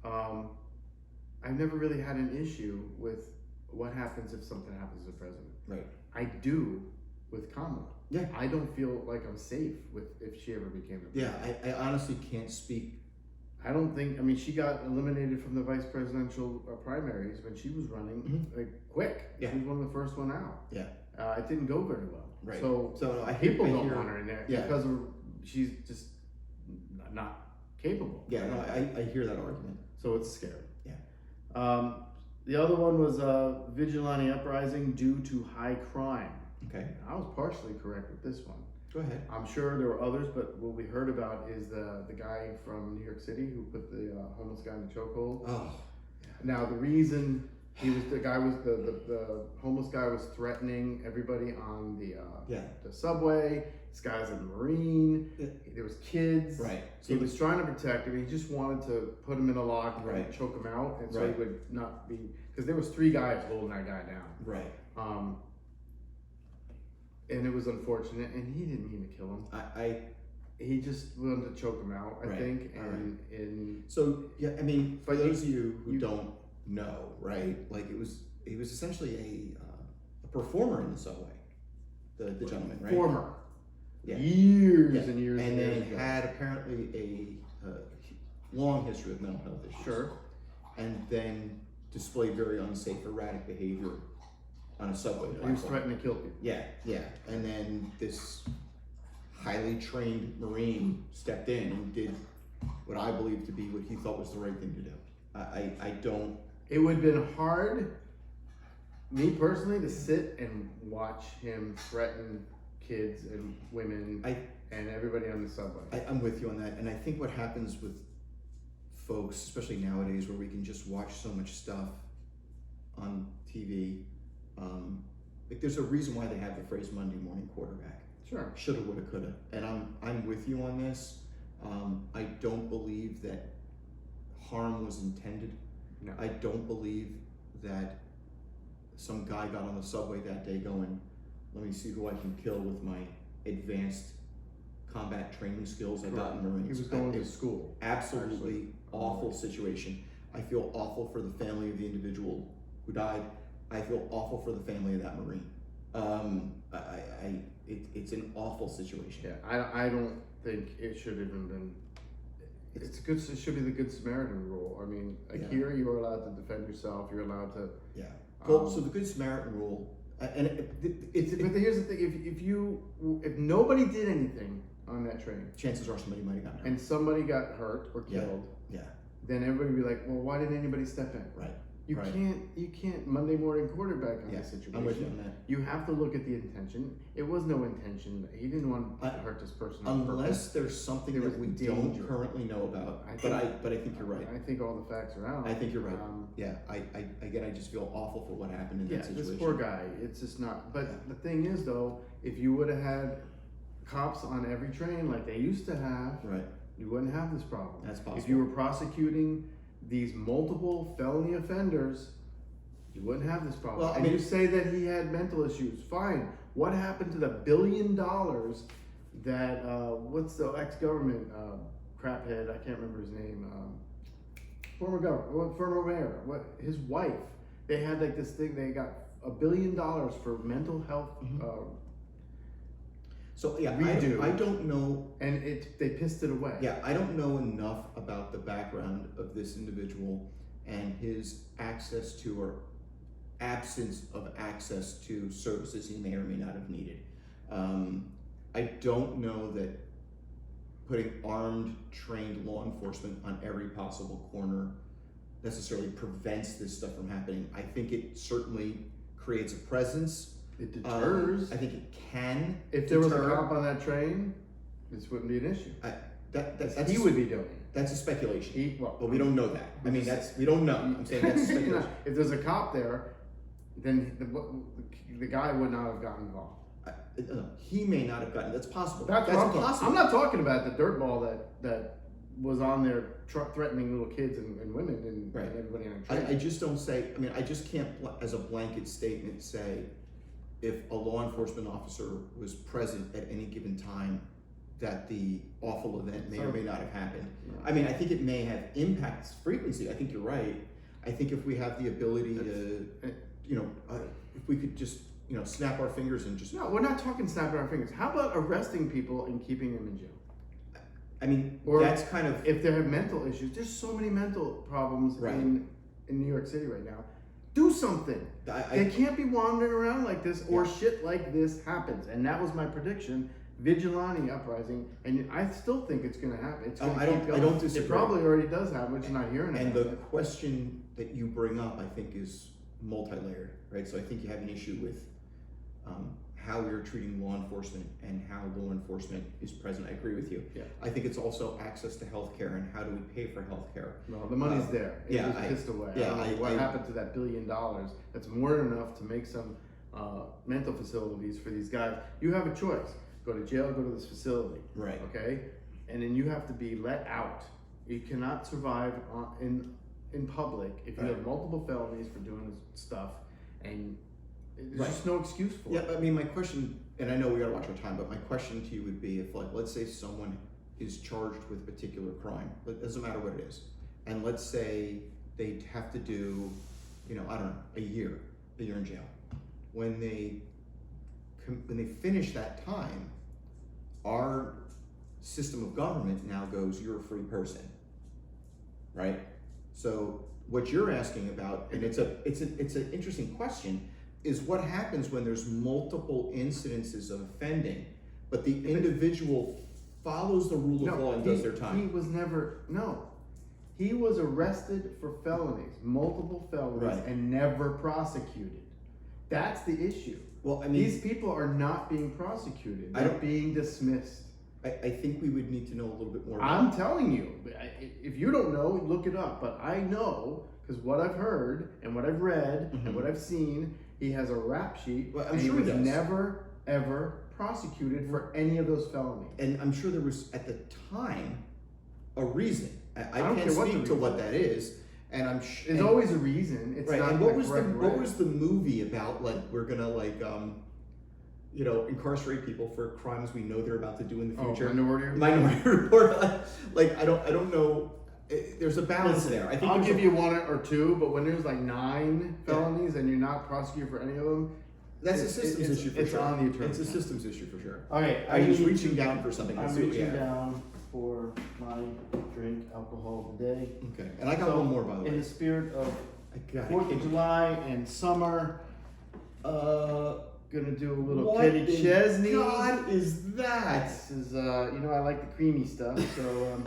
[SPEAKER 1] I've never really had an issue with what happens if something happens to the president.
[SPEAKER 2] Right.
[SPEAKER 1] I do with Kamala.
[SPEAKER 2] Yeah.
[SPEAKER 1] I don't feel like I'm safe if she ever became the president.
[SPEAKER 2] Yeah, I honestly can't speak.
[SPEAKER 1] I don't think, she got eliminated from the vice presidential primaries when she was running, quick.
[SPEAKER 2] Yeah.
[SPEAKER 1] She was one of the first one out.
[SPEAKER 2] Yeah.
[SPEAKER 1] It didn't go very well.
[SPEAKER 2] Right.
[SPEAKER 1] So
[SPEAKER 2] I
[SPEAKER 1] people don't
[SPEAKER 2] hear,
[SPEAKER 1] want her in there
[SPEAKER 2] yeah.
[SPEAKER 1] because she's just not capable.
[SPEAKER 2] Yeah, no, I hear that argument.
[SPEAKER 1] So it's scary.
[SPEAKER 2] Yeah.
[SPEAKER 1] The other one was vigilante uprising due to high crime.
[SPEAKER 2] Okay.
[SPEAKER 1] I was partially correct with this one.
[SPEAKER 2] Go ahead.
[SPEAKER 1] I'm sure there were others, but what we heard about is the guy from New York City who put the homeless guy in the chokehold.
[SPEAKER 2] Oh.
[SPEAKER 1] Now the reason the homeless guy was threatening everybody on the subway. This guy's a Marine. There was kids.
[SPEAKER 2] Right.
[SPEAKER 1] So he was trying to protect him. He just wanted to put him in a lock and choke him out, and so he would not be, because there was 3 guys holding that guy down.
[SPEAKER 2] Right.
[SPEAKER 1] And it was unfortunate, and he didn't mean to kill him. He just wanted to choke him out, I think. And
[SPEAKER 2] so yeah, for those of you who don't know, right? Like he was essentially a performer in the subway. The gentleman, right?
[SPEAKER 1] Former.
[SPEAKER 2] Yeah.
[SPEAKER 1] Years and years
[SPEAKER 2] and
[SPEAKER 1] years
[SPEAKER 2] then
[SPEAKER 1] ago.
[SPEAKER 2] had apparently a long history of mental health issues.
[SPEAKER 1] Sure.
[SPEAKER 2] And then displayed very unsafe, erratic behavior on a subway platform.
[SPEAKER 1] He was threatening to kill people.
[SPEAKER 2] Yeah. And then this highly trained Marine stepped in and did what I believe to be what he thought was the right thing to do. I don't.
[SPEAKER 1] It would have been hard, me personally, to sit and watch him threaten kids and women and everybody on the subway.
[SPEAKER 2] I'm with you on that, and I think what happens with folks, especially nowadays, where we can just watch so much stuff on TV, like there's a reason why they have the phrase Monday morning quarterback.
[SPEAKER 1] Sure.
[SPEAKER 2] Shoulda, woulda, coulda. And I'm with you on this. I don't believe that harm was intended.
[SPEAKER 1] No.
[SPEAKER 2] I don't believe that some guy got on the subway that day going, let me see who I can kill with my advanced combat training skills I got in Marines.
[SPEAKER 1] He was going to school.
[SPEAKER 2] Absolutely awful situation. I feel awful for the family of the individual who died. I feel awful for the family of that Marine. It's an awful situation.
[SPEAKER 1] Yeah, I don't think it should have even been. It should be the Good Samaritan rule. Here you are allowed to defend yourself. You're allowed to.
[SPEAKER 2] Yeah. Well, so the Good Samaritan rule, but here's
[SPEAKER 1] the thing: if nobody did anything on that train,
[SPEAKER 2] chances are somebody might have gotten hurt.
[SPEAKER 1] And somebody got hurt or killed.
[SPEAKER 2] Yeah.
[SPEAKER 1] Then everybody would be like, well, why didn't anybody step in?
[SPEAKER 2] Right.
[SPEAKER 1] You can't Monday morning quarterback on this situation.
[SPEAKER 2] I'm with you on that.
[SPEAKER 1] You have to look at the intention. It was no intention. He didn't want to hurt this person.
[SPEAKER 2] Unless there's something that we don't currently know about. But I think you're right.
[SPEAKER 1] I think all the facts are out.
[SPEAKER 2] I think you're right. I just feel awful for what happened in that situation.
[SPEAKER 1] This poor guy. It's just not. But the thing is, though, if you would have had cops on every train like they used to have, you wouldn't have this problem.
[SPEAKER 2] That's possible.
[SPEAKER 1] If you were prosecuting these multiple felony offenders, you wouldn't have this problem. Well, you say that he had mental issues. Fine. What happened to the $1 billion that what's the ex-government craphead? I can't remember his name. Former mayor. His wife? They had like this thing. They got $1 billion for mental health.
[SPEAKER 2] So yeah,
[SPEAKER 1] We do.
[SPEAKER 2] I don't know.
[SPEAKER 1] And they pissed it away.
[SPEAKER 2] Yeah, I don't know enough about the background of this individual and his access to or absence of access to services he may or may not have needed. I don't know that putting armed, trained law enforcement on every possible corner necessarily prevents this stuff from happening. I think it certainly creates a presence.
[SPEAKER 1] It deters.
[SPEAKER 2] I think it can.
[SPEAKER 1] If there was a cop on that train, this wouldn't be an issue.
[SPEAKER 2] That's
[SPEAKER 1] he would be doing it.
[SPEAKER 2] That's a speculation.
[SPEAKER 1] Well,
[SPEAKER 2] but we don't know that. I mean, we don't know. I'm saying that's speculation.
[SPEAKER 1] If there's a cop there, then the guy would not have gotten involved.
[SPEAKER 2] He may not have gotten. That's possible.
[SPEAKER 1] That's possible. I'm not talking about the dirtball that was on there threatening little kids and women and everybody on the train.
[SPEAKER 2] I just don't say. I mean, I just can't, as a blanket statement, say if a law enforcement officer was present at any given time that the awful event may or may not have happened. No. I mean, I think it may have impacts frequency. I think you're right. I think if we have the ability to, if we could just, snap our fingers and just...
[SPEAKER 1] No, we're not talking snapping our fingers. How about arresting people and keeping them in jail?
[SPEAKER 2] I mean,
[SPEAKER 1] or
[SPEAKER 2] that's kind of...
[SPEAKER 1] If they have mental issues, there's so many mental problems in New York City right now. Do something. They can't be wandering around like this or shit like this happens. And that was my prediction. Vigilante uprising, and I still think it's going to happen. It's going to keep going.
[SPEAKER 2] I don't disagree.
[SPEAKER 1] It probably already does happen, but you're not hearing it.
[SPEAKER 2] And the question that you bring up, I think, is multi-layered, right? So I think you have an issue with how we're treating law enforcement and how law enforcement is present. I agree with you.
[SPEAKER 1] Yeah.
[SPEAKER 2] I think it's also access to healthcare and how do we pay for healthcare.
[SPEAKER 1] Well, the money's there. It was pissed away.
[SPEAKER 2] Yeah,
[SPEAKER 1] what happened to that $1 billion? That's more than enough to make some mental facilities for these guys. You have a choice. Go to jail, go to this facility.
[SPEAKER 2] Right.
[SPEAKER 1] Okay? And then you have to be let out. You cannot survive in public if you have multiple felonies for doing stuff, and there's just no excuse for it.
[SPEAKER 2] Yeah, I mean, my question, and I know we gotta watch our time, but my question to you would be if, like, let's say someone is charged with a particular crime, it doesn't matter what it is, and let's say they have to do, I don't know, a year in jail. When they finish that time, our system of government now goes, you're a free person, right? So what you're asking about, and it's an interesting question, is what happens when there's multiple incidences of offending, but the individual follows the rule of law and does their time.
[SPEAKER 1] He was arrested for felonies, multiple felonies, and never prosecuted. That's the issue.
[SPEAKER 2] Well, I mean,
[SPEAKER 1] these people are not being prosecuted. They're being dismissed.
[SPEAKER 2] I think we would need to know a little bit more about
[SPEAKER 1] I'm telling you. If you don't know, look it up. But I know, because what I've heard and what I've read and what I've seen, he has a rap sheet.
[SPEAKER 2] Well, I'm sure he does.
[SPEAKER 1] Never, ever prosecuted for any of those felonies.
[SPEAKER 2] And I'm sure there was, at the time, a reason. I can't speak to what that is. And I'm sure
[SPEAKER 1] there's always a reason. It's not.
[SPEAKER 2] And what was the movie about? Like, we're gonna incarcerate people for crimes we know they're about to do in the future. Minority Report. Like I don't know. There's a balance there. I think
[SPEAKER 1] I'll give you one or two, but when there's like 9 felonies and you're not prosecuted for any of them,
[SPEAKER 2] that's a systems issue for sure.
[SPEAKER 1] It's on the attorney.
[SPEAKER 2] It's a systems issue for sure.
[SPEAKER 1] Okay,
[SPEAKER 2] I'm just reaching down for something.
[SPEAKER 1] I'm reaching down for my drink alcohol of the day.
[SPEAKER 2] Okay, and I got one more, by the way.
[SPEAKER 1] In the spirit of 4th of July and summer, gonna do a little Kenny Chesney.
[SPEAKER 2] What is that?
[SPEAKER 1] This is I like the creamy stuff. So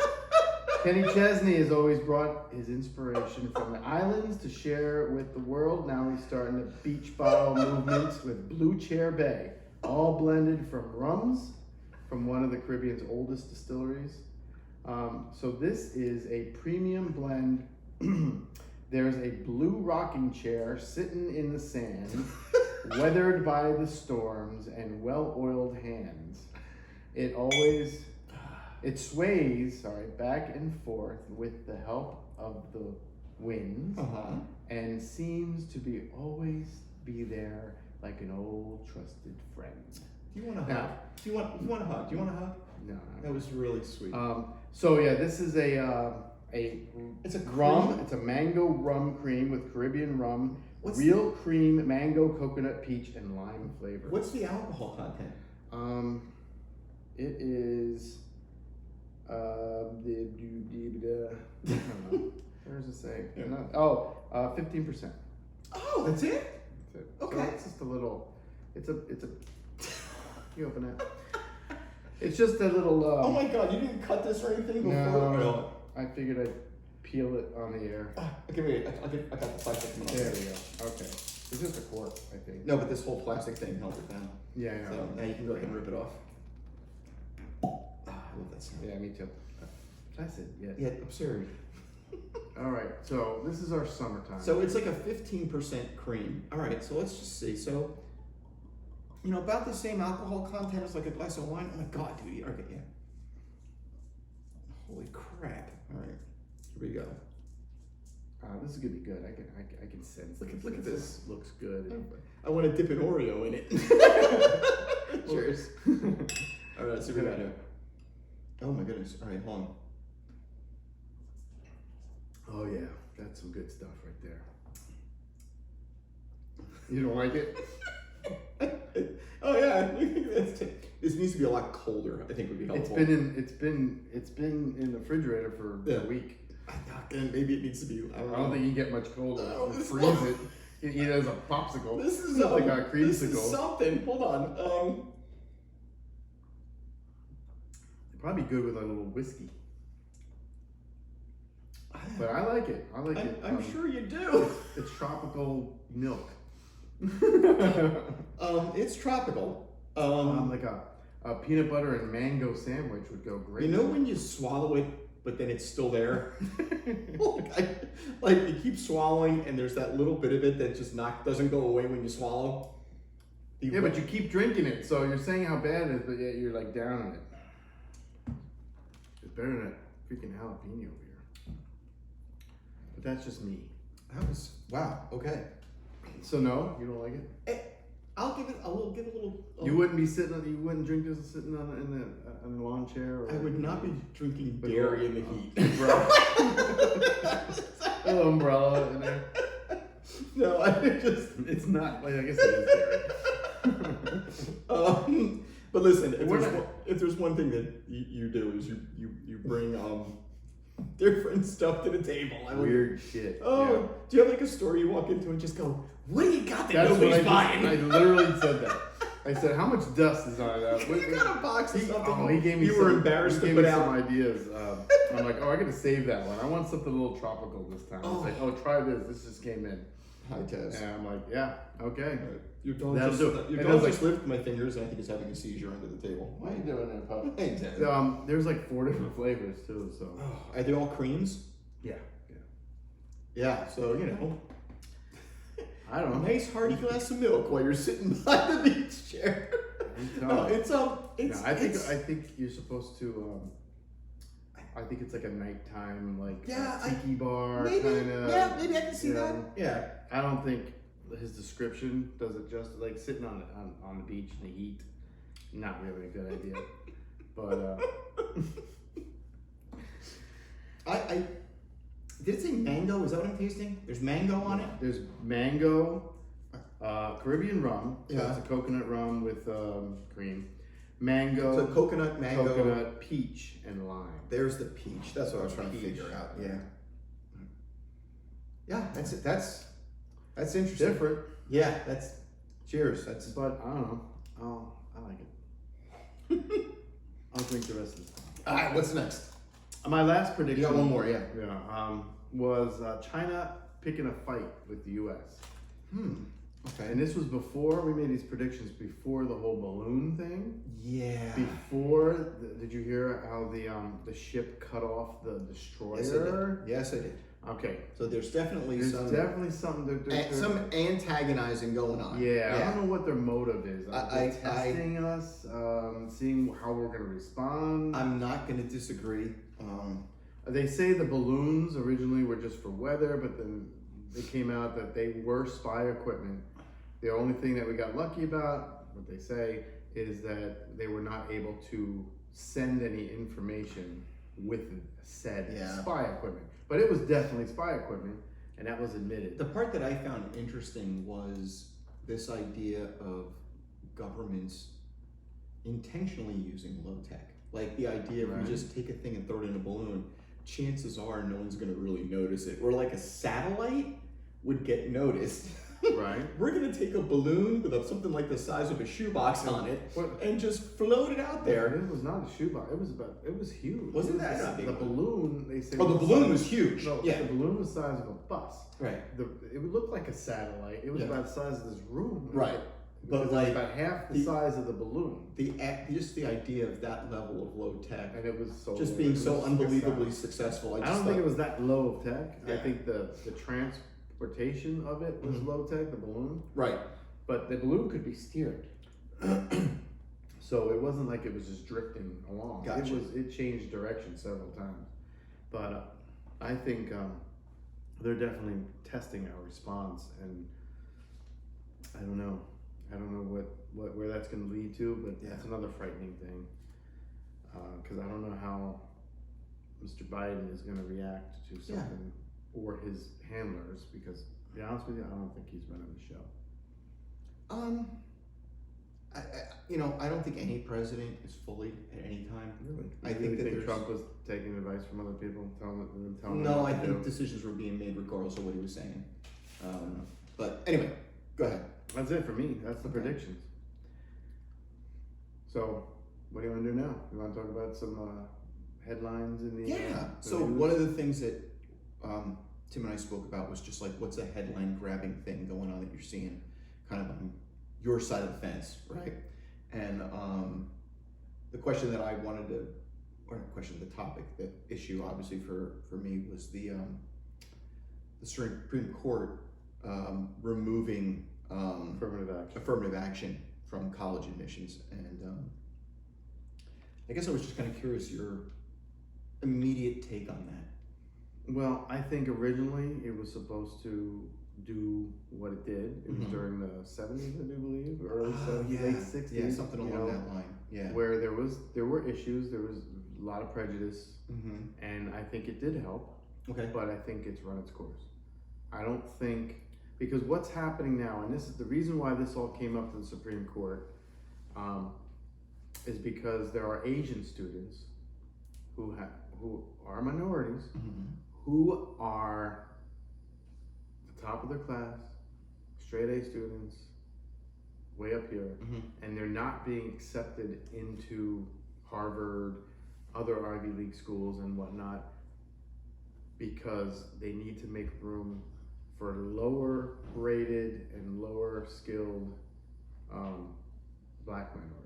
[SPEAKER 1] Kenny Chesney has always brought his inspiration from the islands to share with the world. Now he's starting a beach bottle movement with Blue Chair Bay, all blended from rums from one of the Caribbean's oldest distilleries. So this is a premium blend. There's a blue rocking chair sitting in the sand, weathered by the storms and well-oiled hands. It sways, back and forth with the help of the winds, and seems to always be there like an old trusted friend.
[SPEAKER 2] Do you want a hug? Do you want a hug? Do you want a hug?
[SPEAKER 1] No.
[SPEAKER 2] That was really sweet.
[SPEAKER 1] This is it's a rum. It's a mango rum cream with Caribbean rum, real cream, mango, coconut, peach, and lime flavor.
[SPEAKER 2] What's the alcohol content?
[SPEAKER 1] It is. I don't know. Where does it say?
[SPEAKER 2] Yeah.
[SPEAKER 1] 15%.
[SPEAKER 2] Oh, that's it.
[SPEAKER 1] That's it.
[SPEAKER 2] Okay.
[SPEAKER 1] So it's just a little. It's a. You open it. It's just a little.
[SPEAKER 2] Oh my God! You didn't cut this or anything before?
[SPEAKER 1] No. I figured I'd peel it on the air.
[SPEAKER 2] Okay, wait. I got the plastic one.
[SPEAKER 1] There we go. Okay. It's just a cork, I think.
[SPEAKER 2] No, but this whole plastic thing held it down.
[SPEAKER 1] Yeah, I know.
[SPEAKER 2] So now you can go ahead and rip it off. I love that sound.
[SPEAKER 1] Yeah, me too. That's it. Yeah.
[SPEAKER 2] Yeah, absurd.
[SPEAKER 1] All right. So this is our summertime.
[SPEAKER 2] So it's like a 15% cream. All right. So let's just see. So, about the same alcohol content as like a glass of wine. Oh my God, dude. Okay, yeah. Holy crap! All right. Here we go.
[SPEAKER 1] This is gonna be good. I can sense.
[SPEAKER 2] Look at this.
[SPEAKER 1] Looks good.
[SPEAKER 2] I want to dip an Oreo in it. Cheers. All right, so we got it. Oh my goodness. All right, hold on.
[SPEAKER 1] Oh yeah, that's some good stuff right there. You don't like it?
[SPEAKER 2] Oh yeah, this needs to be a lot colder. I think would be helpful.
[SPEAKER 1] It's been in the refrigerator for a week.
[SPEAKER 2] Maybe it needs to be.
[SPEAKER 1] I don't think you can get much colder.
[SPEAKER 2] No,
[SPEAKER 1] You freeze it. You eat it as a popsicle.
[SPEAKER 2] This is
[SPEAKER 1] like a creamsicle.
[SPEAKER 2] This is something. Hold on.
[SPEAKER 1] It'd probably be good with a little whiskey. But I like it.
[SPEAKER 2] I'm sure you do.
[SPEAKER 1] It's tropical milk.
[SPEAKER 2] It's tropical.
[SPEAKER 1] Like a peanut butter and mango sandwich would go great.
[SPEAKER 2] You know when you swallow it, but then it's still there? Like you keep swallowing and there's that little bit of it that just doesn't go away when you swallow.
[SPEAKER 1] Yeah, but you keep drinking it, so you're saying how bad it is, but yet you're like down on it. It's better than a freaking jalapeno beer. But that's just me.
[SPEAKER 2] That was wow. Okay.
[SPEAKER 1] So no, you don't like it?
[SPEAKER 2] I'll give it a little.
[SPEAKER 1] You wouldn't be sitting. You wouldn't drink this sitting on a lawn chair. Or
[SPEAKER 2] I would not be drinking dairy in the heat.
[SPEAKER 1] A little umbrella in there.
[SPEAKER 2] No,
[SPEAKER 1] It's not like I guess it is dairy.
[SPEAKER 2] But listen, if there's one thing that you do is you bring different stuff to the table.
[SPEAKER 1] Weird shit.
[SPEAKER 2] Oh,
[SPEAKER 1] yeah.
[SPEAKER 2] Do you have like a store you walk into and just go, "What do you got that
[SPEAKER 1] That's
[SPEAKER 2] nobody's buying?"
[SPEAKER 1] I literally said that. I said, "How much dust is on that?"
[SPEAKER 2] You got a box of something.
[SPEAKER 1] He gave me.
[SPEAKER 2] You were embarrassed to put out
[SPEAKER 1] some ideas. I'm like, I gotta save that one. I want something a little tropical this time.
[SPEAKER 2] Oh.
[SPEAKER 1] He's like, try this. This just came in.
[SPEAKER 2] Hi, Tess.
[SPEAKER 1] And I'm like, yeah, okay.
[SPEAKER 2] Your dog
[SPEAKER 1] That'll
[SPEAKER 2] just,
[SPEAKER 1] do it.
[SPEAKER 2] your
[SPEAKER 1] It
[SPEAKER 2] dog
[SPEAKER 1] does
[SPEAKER 2] just lifted my fingers and I think he's having a seizure under the table.
[SPEAKER 1] What are you doing there, pup?
[SPEAKER 2] Hey, Tess.
[SPEAKER 1] There's like 4 different flavors too. So.
[SPEAKER 2] Oh, are they all creams?
[SPEAKER 1] Yeah.
[SPEAKER 2] Yeah. So
[SPEAKER 1] I don't know.
[SPEAKER 2] A nice hearty glass of milk while you're sitting by the beach chair. No,
[SPEAKER 1] I think you're supposed to. I think it's like a nighttime tiki bar kind of.
[SPEAKER 2] Yeah, maybe I can see that. Yeah.
[SPEAKER 1] I don't think his description does it justice. Like sitting on the beach in the heat, not really a good idea. But
[SPEAKER 2] I did it say mango? Is that what I'm tasting? There's mango on it?
[SPEAKER 1] There's mango, Caribbean rum. So
[SPEAKER 2] Yeah.
[SPEAKER 1] it's a coconut rum with cream. Mango.
[SPEAKER 2] So coconut, mango.
[SPEAKER 1] Coconut, peach, and lime.
[SPEAKER 2] There's the peach. That's what I was trying to figure out. Yeah. Yeah, that's it. That's interesting.
[SPEAKER 1] Different.
[SPEAKER 2] Yeah, cheers.
[SPEAKER 1] But I don't know. I like it. I'll drink the rest of this.
[SPEAKER 2] All right, what's next?
[SPEAKER 1] My last prediction.
[SPEAKER 2] You got one more, yeah.
[SPEAKER 1] Yeah. Was China picking a fight with the U.S.
[SPEAKER 2] Okay.
[SPEAKER 1] And this was before we made these predictions. Before the whole balloon thing.
[SPEAKER 2] Yeah.
[SPEAKER 1] Did you hear how the ship cut off the destroyer?
[SPEAKER 2] Yes, I did.
[SPEAKER 1] Okay.
[SPEAKER 2] So there's definitely
[SPEAKER 1] something.
[SPEAKER 2] Some antagonizing going on.
[SPEAKER 1] Yeah, I don't know what their motive is. Testing us, seeing how we're going to respond.
[SPEAKER 2] I'm not going to disagree.
[SPEAKER 1] They say the balloons originally were just for weather, but then it came out that they were spy equipment. The only thing that we got lucky about, what they say, is that they were not able to send any information with said spy equipment. But it was definitely spy equipment, and that was admitted.
[SPEAKER 2] The part that I found interesting was this idea of governments intentionally using low tech. Like the idea if we just take a thing and throw it in a balloon, chances are no one's going to really notice it. Or like a satellite would get noticed.
[SPEAKER 1] Right.
[SPEAKER 2] We're going to take a balloon with something like the size of a shoebox on it and just float it out there.
[SPEAKER 1] It was not a shoebox. It was huge.
[SPEAKER 2] Wasn't that
[SPEAKER 1] the balloon? They say.
[SPEAKER 2] Oh, the balloon was huge.
[SPEAKER 1] No,
[SPEAKER 2] yeah.
[SPEAKER 1] The balloon was the size of a bus.
[SPEAKER 2] Right.
[SPEAKER 1] It would look like a satellite. It was about the size of this room.
[SPEAKER 2] Right.
[SPEAKER 1] But like about half the size of the balloon.
[SPEAKER 2] Just the idea of that level of low tech,
[SPEAKER 1] and it was so
[SPEAKER 2] just being so unbelievably successful.
[SPEAKER 1] I don't think it was that low of tech.
[SPEAKER 2] Yeah.
[SPEAKER 1] I think the transportation of it was low tech. The balloon.
[SPEAKER 2] Right.
[SPEAKER 1] But the balloon could be steered. So it wasn't like it was just drifting along.
[SPEAKER 2] Gotcha.
[SPEAKER 1] It changed direction several times. But I think they're definitely testing our response, and I don't know where that's going to lead to, but that's another frightening thing. Because I don't know how Mr. Biden is going to react to something, or his handlers. Because to be honest with you, I don't think he's running the show.
[SPEAKER 2] I don't think any president is fully at any time.
[SPEAKER 1] Really?
[SPEAKER 2] I think that
[SPEAKER 1] Trump was taking advice from other people, telling them.
[SPEAKER 2] No, I think decisions were being made regardless of what he was saying. But anyway, go ahead.
[SPEAKER 1] That's it for me. That's the predictions. So, what do you want to do now? You want to talk about some headlines in the
[SPEAKER 2] So
[SPEAKER 1] news?
[SPEAKER 2] one of the things that Tim and I spoke about was just like, what's a headline grabbing thing going on that you're seeing kind of on your side of the fence, right? And the question that I wanted to, or not question, the topic, the issue obviously for me was the Supreme Court removing affirmative action from college admissions. And I guess I was just kind of curious your immediate take on that.
[SPEAKER 1] Well, I think originally it was supposed to do what it did. It was during the 70s, I do believe, early 70s, late 60s.
[SPEAKER 2] Yeah, something along that line. Yeah.
[SPEAKER 1] Where there were issues, there was a lot of prejudice, and I think it did help.
[SPEAKER 2] Okay.
[SPEAKER 1] But I think it's run its course. I don't think, because what's happening now, and this is the reason why this all came up to the Supreme Court, is because there are Asian students who are minorities, who are the top of their class, straight A students, way up here, and they're not being accepted into Harvard, other Ivy League schools and whatnot, because they need to make room for lower rated and lower skilled black minorities.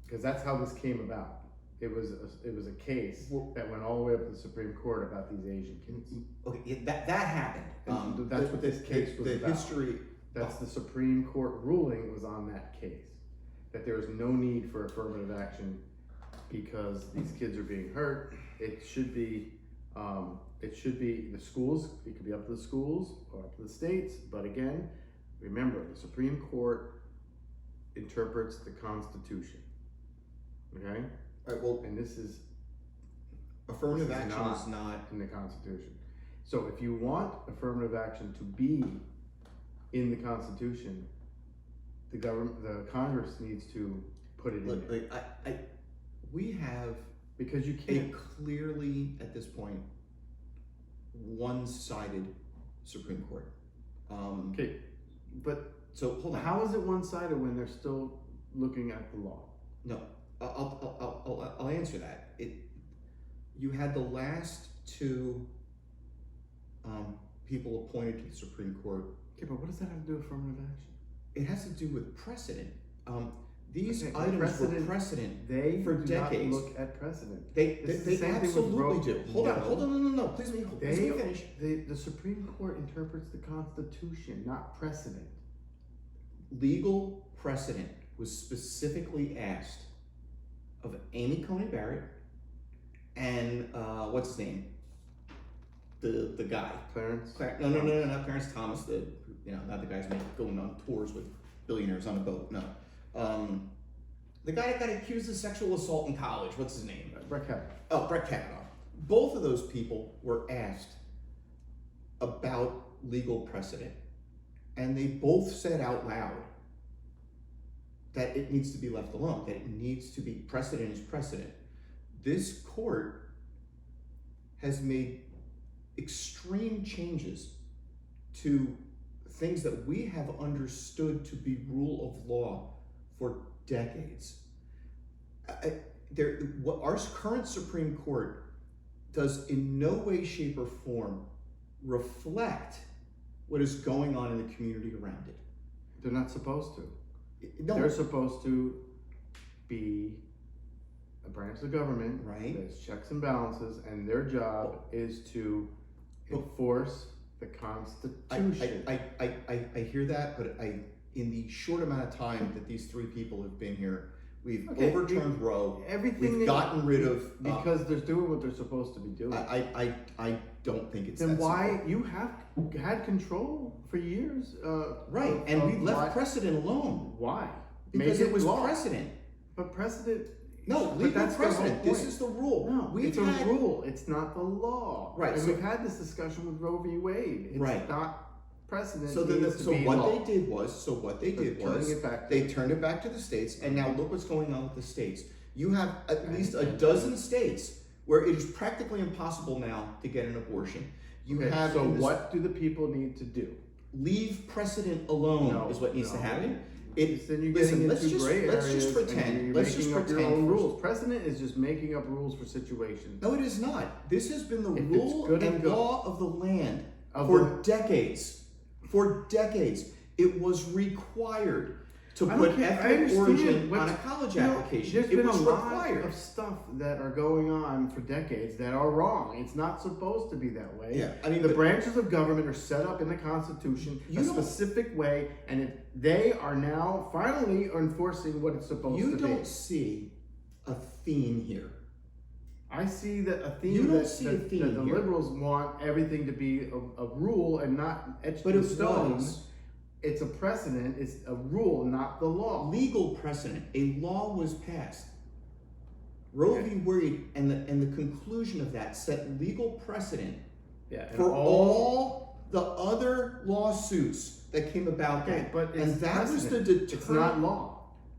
[SPEAKER 1] Because that's how this came about. It was a case that went all the way up to the Supreme Court about these Asian kids.
[SPEAKER 2] Okay, that happened.
[SPEAKER 1] That's what this case was about.
[SPEAKER 2] History.
[SPEAKER 1] That's the Supreme Court ruling was on that case. That there is no need for affirmative action because these kids are being hurt. It should be the schools. It could be up to the schools or up to the states. But again, remember, the Supreme Court interprets the Constitution. Okay.
[SPEAKER 2] All right. Well,
[SPEAKER 1] and this is
[SPEAKER 2] affirmative action is not
[SPEAKER 1] in the Constitution. So if you want affirmative action to be in the Constitution, the Congress needs to put it in there.
[SPEAKER 2] We have,
[SPEAKER 1] because you can't
[SPEAKER 2] clearly at this point one-sided Supreme Court.
[SPEAKER 1] Okay, but
[SPEAKER 2] so hold on.
[SPEAKER 1] How is it one-sided when they're still looking at the law?
[SPEAKER 2] No, I'll answer that. You had the last two people appointed to the Supreme Court.
[SPEAKER 1] Okay, but what does that have to do with affirmative action?
[SPEAKER 2] It has to do with precedent. These items were precedent for decades.
[SPEAKER 1] Not look at precedent.
[SPEAKER 2] They absolutely do. Hold on, no. Please let me finish.
[SPEAKER 1] The Supreme Court interprets the Constitution, not precedent.
[SPEAKER 2] Legal precedent was specifically asked of Amy Coney Barrett and what's his name? The guy.
[SPEAKER 1] Clarence?
[SPEAKER 2] No, not Clarence Thomas. Not the guy's going on tours with billionaires on a boat. No. The guy that got accused of sexual assault in college. What's his name?
[SPEAKER 1] Brett Kavanaugh.
[SPEAKER 2] Oh, Brett Kavanaugh. Both of those people were asked about legal precedent, and they both said out loud, that it needs to be left alone, that it needs to be precedent is precedent. This court has made extreme changes to things that we have understood to be rule of law for decades. What our current Supreme Court does in no way, shape, or form reflect what is going on in the community around it.
[SPEAKER 1] They're not supposed to.
[SPEAKER 2] No.
[SPEAKER 1] They're supposed to be a branch of the government
[SPEAKER 2] Right.
[SPEAKER 1] that's checks and balances, and their job is to enforce the Constitution.
[SPEAKER 2] I hear that, but in the short amount of time that these three people have been here, we've overturned Roe. We've gotten rid of
[SPEAKER 1] because they're doing what they're supposed to be doing.
[SPEAKER 2] I don't think it's
[SPEAKER 1] then
[SPEAKER 2] that
[SPEAKER 1] why
[SPEAKER 2] simple.
[SPEAKER 1] you have had control for years?
[SPEAKER 2] Right, and we left precedent alone.
[SPEAKER 1] Why?
[SPEAKER 2] Because
[SPEAKER 1] Make
[SPEAKER 2] it was
[SPEAKER 1] law.
[SPEAKER 2] precedent.
[SPEAKER 1] But precedent.
[SPEAKER 2] No,
[SPEAKER 1] but
[SPEAKER 2] legal
[SPEAKER 1] that's the whole
[SPEAKER 2] precedent. This
[SPEAKER 1] point.
[SPEAKER 2] is the rule.
[SPEAKER 1] No, it's a rule. It's not the law.
[SPEAKER 2] Right.
[SPEAKER 1] And
[SPEAKER 2] So,
[SPEAKER 1] we've had this discussion with Roe v. Wade. It's
[SPEAKER 2] Right.
[SPEAKER 1] not precedent.
[SPEAKER 2] so what they did was they turned it back to the states, and now look what's going on with the states. You have at least a dozen states where it is practically impossible now to get an abortion. You have
[SPEAKER 1] so what do the people need to do?
[SPEAKER 2] Leave precedent alone is what needs to happen.
[SPEAKER 1] Then you're getting
[SPEAKER 2] let's
[SPEAKER 1] into gray
[SPEAKER 2] just
[SPEAKER 1] areas
[SPEAKER 2] pretend.
[SPEAKER 1] and you're
[SPEAKER 2] Let's
[SPEAKER 1] making
[SPEAKER 2] just
[SPEAKER 1] up your
[SPEAKER 2] pretend
[SPEAKER 1] own
[SPEAKER 2] first.
[SPEAKER 1] rules. Precedent is just making up rules for situations.
[SPEAKER 2] No, it is not. This has been the
[SPEAKER 1] If it's
[SPEAKER 2] rule
[SPEAKER 1] good
[SPEAKER 2] and
[SPEAKER 1] and good.
[SPEAKER 2] law of the land
[SPEAKER 1] Of
[SPEAKER 2] for
[SPEAKER 1] the-
[SPEAKER 2] decades. For decades, it was required to
[SPEAKER 1] I don't
[SPEAKER 2] put
[SPEAKER 1] care. I
[SPEAKER 2] ethnic
[SPEAKER 1] understand
[SPEAKER 2] origin
[SPEAKER 1] what's-
[SPEAKER 2] on a college
[SPEAKER 1] you know,
[SPEAKER 2] application.
[SPEAKER 1] There's
[SPEAKER 2] It
[SPEAKER 1] been
[SPEAKER 2] was
[SPEAKER 1] a lot
[SPEAKER 2] required.
[SPEAKER 1] of stuff that are going on for decades that are wrong. It's not supposed to be that way.
[SPEAKER 2] Yeah, I mean,
[SPEAKER 1] the
[SPEAKER 2] but-
[SPEAKER 1] branches of government are set up in the Constitution
[SPEAKER 2] You
[SPEAKER 1] a
[SPEAKER 2] don't-
[SPEAKER 1] specific way, and they are now finally enforcing what it's supposed
[SPEAKER 2] You
[SPEAKER 1] to be.
[SPEAKER 2] don't see a theme here.
[SPEAKER 1] I see that a theme
[SPEAKER 2] You don't
[SPEAKER 1] that,
[SPEAKER 2] see a
[SPEAKER 1] that,
[SPEAKER 2] theme
[SPEAKER 1] that the
[SPEAKER 2] here.
[SPEAKER 1] liberals want everything to be a rule and not etched
[SPEAKER 2] But
[SPEAKER 1] in
[SPEAKER 2] it
[SPEAKER 1] stone.
[SPEAKER 2] was.
[SPEAKER 1] It's a precedent. It's a rule, not the law.
[SPEAKER 2] Legal precedent. A law was passed. Roe v. Wade and the conclusion of that set legal precedent
[SPEAKER 1] Yeah, and
[SPEAKER 2] for all the other lawsuits that came about
[SPEAKER 1] Okay,
[SPEAKER 2] that.
[SPEAKER 1] but it's
[SPEAKER 2] and that was the
[SPEAKER 1] precedent.
[SPEAKER 2] deterrent.
[SPEAKER 1] It's not law.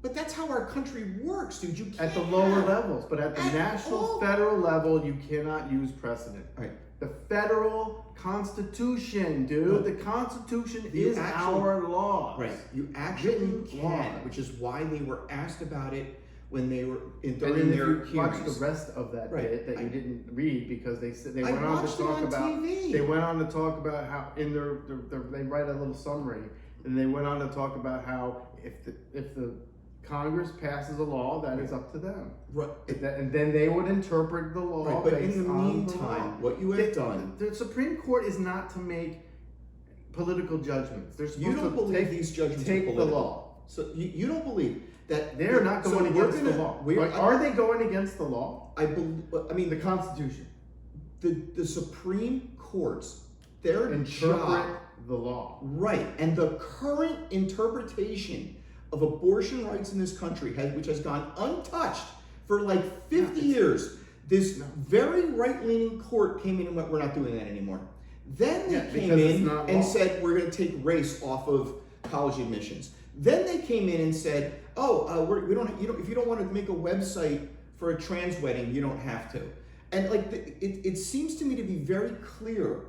[SPEAKER 2] But that's how our country works, dude. You can't
[SPEAKER 1] At the lower
[SPEAKER 2] have-
[SPEAKER 1] levels, but at the
[SPEAKER 2] At
[SPEAKER 1] national,
[SPEAKER 2] all-
[SPEAKER 1] federal level, you cannot use precedent.
[SPEAKER 2] Right.
[SPEAKER 1] The federal Constitution, dude.
[SPEAKER 2] No.
[SPEAKER 1] The Constitution
[SPEAKER 2] You
[SPEAKER 1] is
[SPEAKER 2] actually-
[SPEAKER 1] our laws.
[SPEAKER 2] Right. You actually
[SPEAKER 1] Written
[SPEAKER 2] can,
[SPEAKER 1] laws.
[SPEAKER 2] which is why they were asked about it when they were
[SPEAKER 1] And
[SPEAKER 2] during
[SPEAKER 1] then
[SPEAKER 2] their
[SPEAKER 1] if you watch
[SPEAKER 2] hearings.
[SPEAKER 1] the rest of that
[SPEAKER 2] Right.
[SPEAKER 1] bit that you didn't read because they said they
[SPEAKER 2] I
[SPEAKER 1] went on to
[SPEAKER 2] watched it
[SPEAKER 1] talk
[SPEAKER 2] on
[SPEAKER 1] about
[SPEAKER 2] TV.
[SPEAKER 1] they went on to talk about how in their they write a little summary and they went on to talk about how if the Congress passes a law, that is up to them.
[SPEAKER 2] Right.
[SPEAKER 1] And then they would interpret the law.
[SPEAKER 2] Right, but in
[SPEAKER 1] based
[SPEAKER 2] the
[SPEAKER 1] on
[SPEAKER 2] meantime,
[SPEAKER 1] law.
[SPEAKER 2] what you have done,
[SPEAKER 1] The Supreme Court is not to make political judgments. They're supposed
[SPEAKER 2] you don't
[SPEAKER 1] to
[SPEAKER 2] believe these judgments are
[SPEAKER 1] take the
[SPEAKER 2] political.
[SPEAKER 1] law.
[SPEAKER 2] So you don't believe that
[SPEAKER 1] They're not
[SPEAKER 2] so
[SPEAKER 1] going
[SPEAKER 2] we're
[SPEAKER 1] against
[SPEAKER 2] gonna-
[SPEAKER 1] the law.
[SPEAKER 2] we're-
[SPEAKER 1] Like, are they going against the law?
[SPEAKER 2] I mean,
[SPEAKER 1] The Constitution.
[SPEAKER 2] the Supreme Courts, their
[SPEAKER 1] Interpret
[SPEAKER 2] job,
[SPEAKER 1] the law.
[SPEAKER 2] right, and the current interpretation of abortion rights in this country, which has gone untouched for like 50 years. This very right-leaning court came in and went, "We're not doing that anymore." Then they came
[SPEAKER 1] because it's
[SPEAKER 2] in
[SPEAKER 1] not
[SPEAKER 2] and
[SPEAKER 1] law.
[SPEAKER 2] said, "We're going to take race off of college admissions." Then they came in and said, we don't. If you don't want to make a website for a trans wedding, you don't have to. And like, it seems to me to be very clear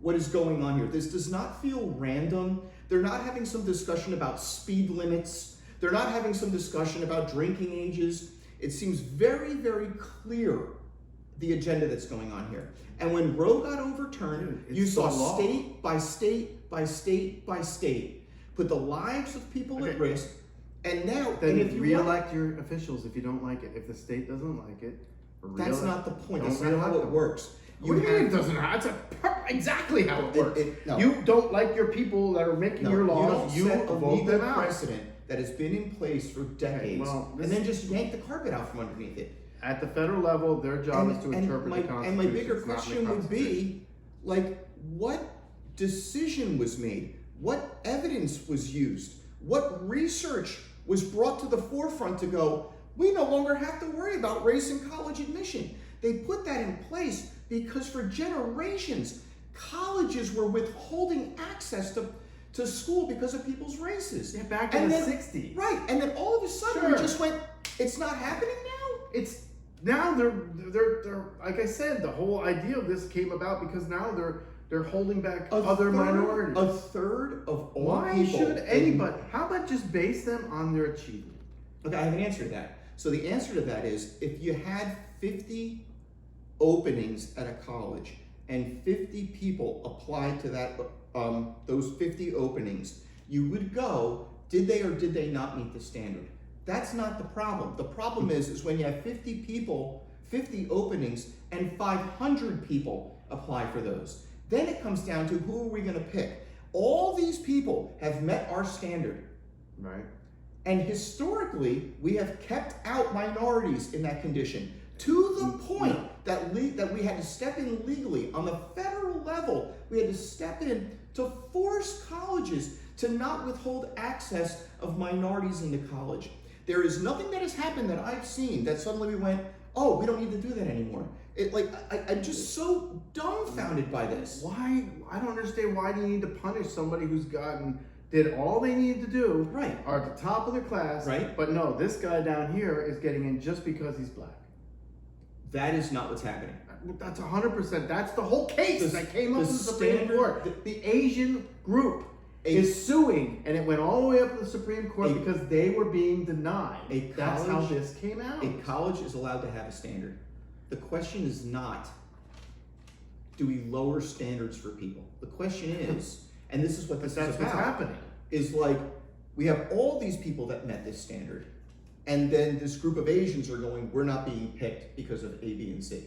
[SPEAKER 2] what is going on here. This does not feel random. They're not having some discussion about speed limits. They're not having some discussion about drinking ages. It seems very, very clear the agenda that's going on here. And when Roe got overturned,
[SPEAKER 1] Dude,
[SPEAKER 2] you
[SPEAKER 1] it's
[SPEAKER 2] saw
[SPEAKER 1] the law.
[SPEAKER 2] state by state by state by state put the lives of people at risk. And now,
[SPEAKER 1] Then
[SPEAKER 2] and if you
[SPEAKER 1] re-elect your officials if you don't like it. If the state doesn't like it,
[SPEAKER 2] that's not the point.
[SPEAKER 1] Don't
[SPEAKER 2] That's not how
[SPEAKER 1] re-elect
[SPEAKER 2] it
[SPEAKER 1] them.
[SPEAKER 2] works.
[SPEAKER 1] What do you mean it doesn't? That's exactly how it works.
[SPEAKER 2] No.
[SPEAKER 1] You don't like your people that are making your laws.
[SPEAKER 2] You don't set a
[SPEAKER 1] vote
[SPEAKER 2] legal
[SPEAKER 1] them out.
[SPEAKER 2] precedent that has been in place for decades,
[SPEAKER 1] well,
[SPEAKER 2] and then just yank the carpet out from underneath it.
[SPEAKER 1] At the federal level, their job is to interpret the Constitution.
[SPEAKER 2] And my bigger
[SPEAKER 1] It's not the
[SPEAKER 2] question would
[SPEAKER 1] Constitution.
[SPEAKER 2] be, like, what decision was made? What evidence was used? What research was brought to the forefront to go, we no longer have to worry about race in college admission? They put that in place because for generations, colleges were withholding access to school because of people's races.
[SPEAKER 1] Yeah, back in the 60s.
[SPEAKER 2] Right, and then all of a sudden we just went, it's not happening now?
[SPEAKER 1] It's now they're like I said, the whole idea of this came about because now they're holding back other minorities.
[SPEAKER 2] A third of all
[SPEAKER 1] Why
[SPEAKER 2] people.
[SPEAKER 1] should anybody? How about just base them on their achievement?
[SPEAKER 2] Okay, I have an answer to that. So the answer to that is if you had 50 openings at a college and 50 people applied to that those 50 openings, you would go, did they or did they not meet the standard? That's not the problem. The problem is when you have 50 people, 50 openings, and 500 people apply for those. Then it comes down to who are we going to pick? All these people have met our standard.
[SPEAKER 1] Right.
[SPEAKER 2] And historically, we have kept out minorities in that condition to the point that we had to step in legally on the federal level. We had to step in to force colleges to not withhold access of minorities into college. There is nothing that has happened that I've seen that suddenly we went, oh, we don't need to do that anymore. I'm just so dumbfounded by this.
[SPEAKER 1] Why? I don't understand. Why do you need to punish somebody who's did all they needed to do,
[SPEAKER 2] right,
[SPEAKER 1] are at the top of their class,
[SPEAKER 2] right?
[SPEAKER 1] But no, this guy down here is getting in just because he's black.
[SPEAKER 2] That is not what's happening.
[SPEAKER 1] That's 100%. That's the whole case that came up in the Supreme Court. The Asian group is suing, and it went all the way up to the Supreme Court because they were being denied. That's how this came out.
[SPEAKER 2] A college is allowed to have a standard. The question is not, do we lower standards for people? The question is, and this is what this is about,
[SPEAKER 1] what's happening.
[SPEAKER 2] Is like, we have all these people that met this standard, and then this group of Asians are going, we're not being picked because of A, B, and C.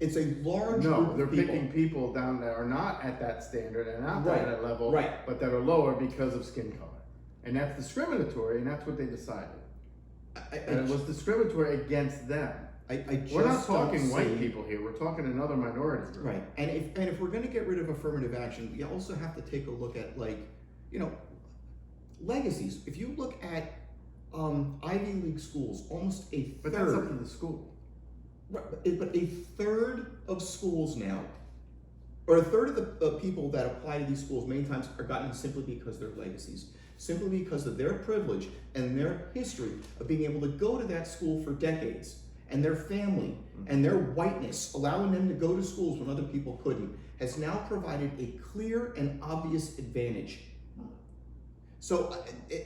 [SPEAKER 2] It's a large group of people.
[SPEAKER 1] No, they're picking people down that are not at that standard and not at that level, but that are lower because of skin color. And that's discriminatory, and that's what they decided. And it was discriminatory against them. We're not talking white people here. We're talking another minority group.
[SPEAKER 2] Right. And if we're going to get rid of affirmative action, we also have to take a look at, legacies. If you look at Ivy League schools, almost a third.
[SPEAKER 1] But that's up to the school.
[SPEAKER 2] Right, but a third of schools now, or a third of the people that apply to these schools many times are gotten simply because they're legacies. Simply because of their privilege and their history of being able to go to that school for decades, and their family and their whiteness, allowing them to go to schools when other people couldn't, has now provided a clear and obvious advantage. So,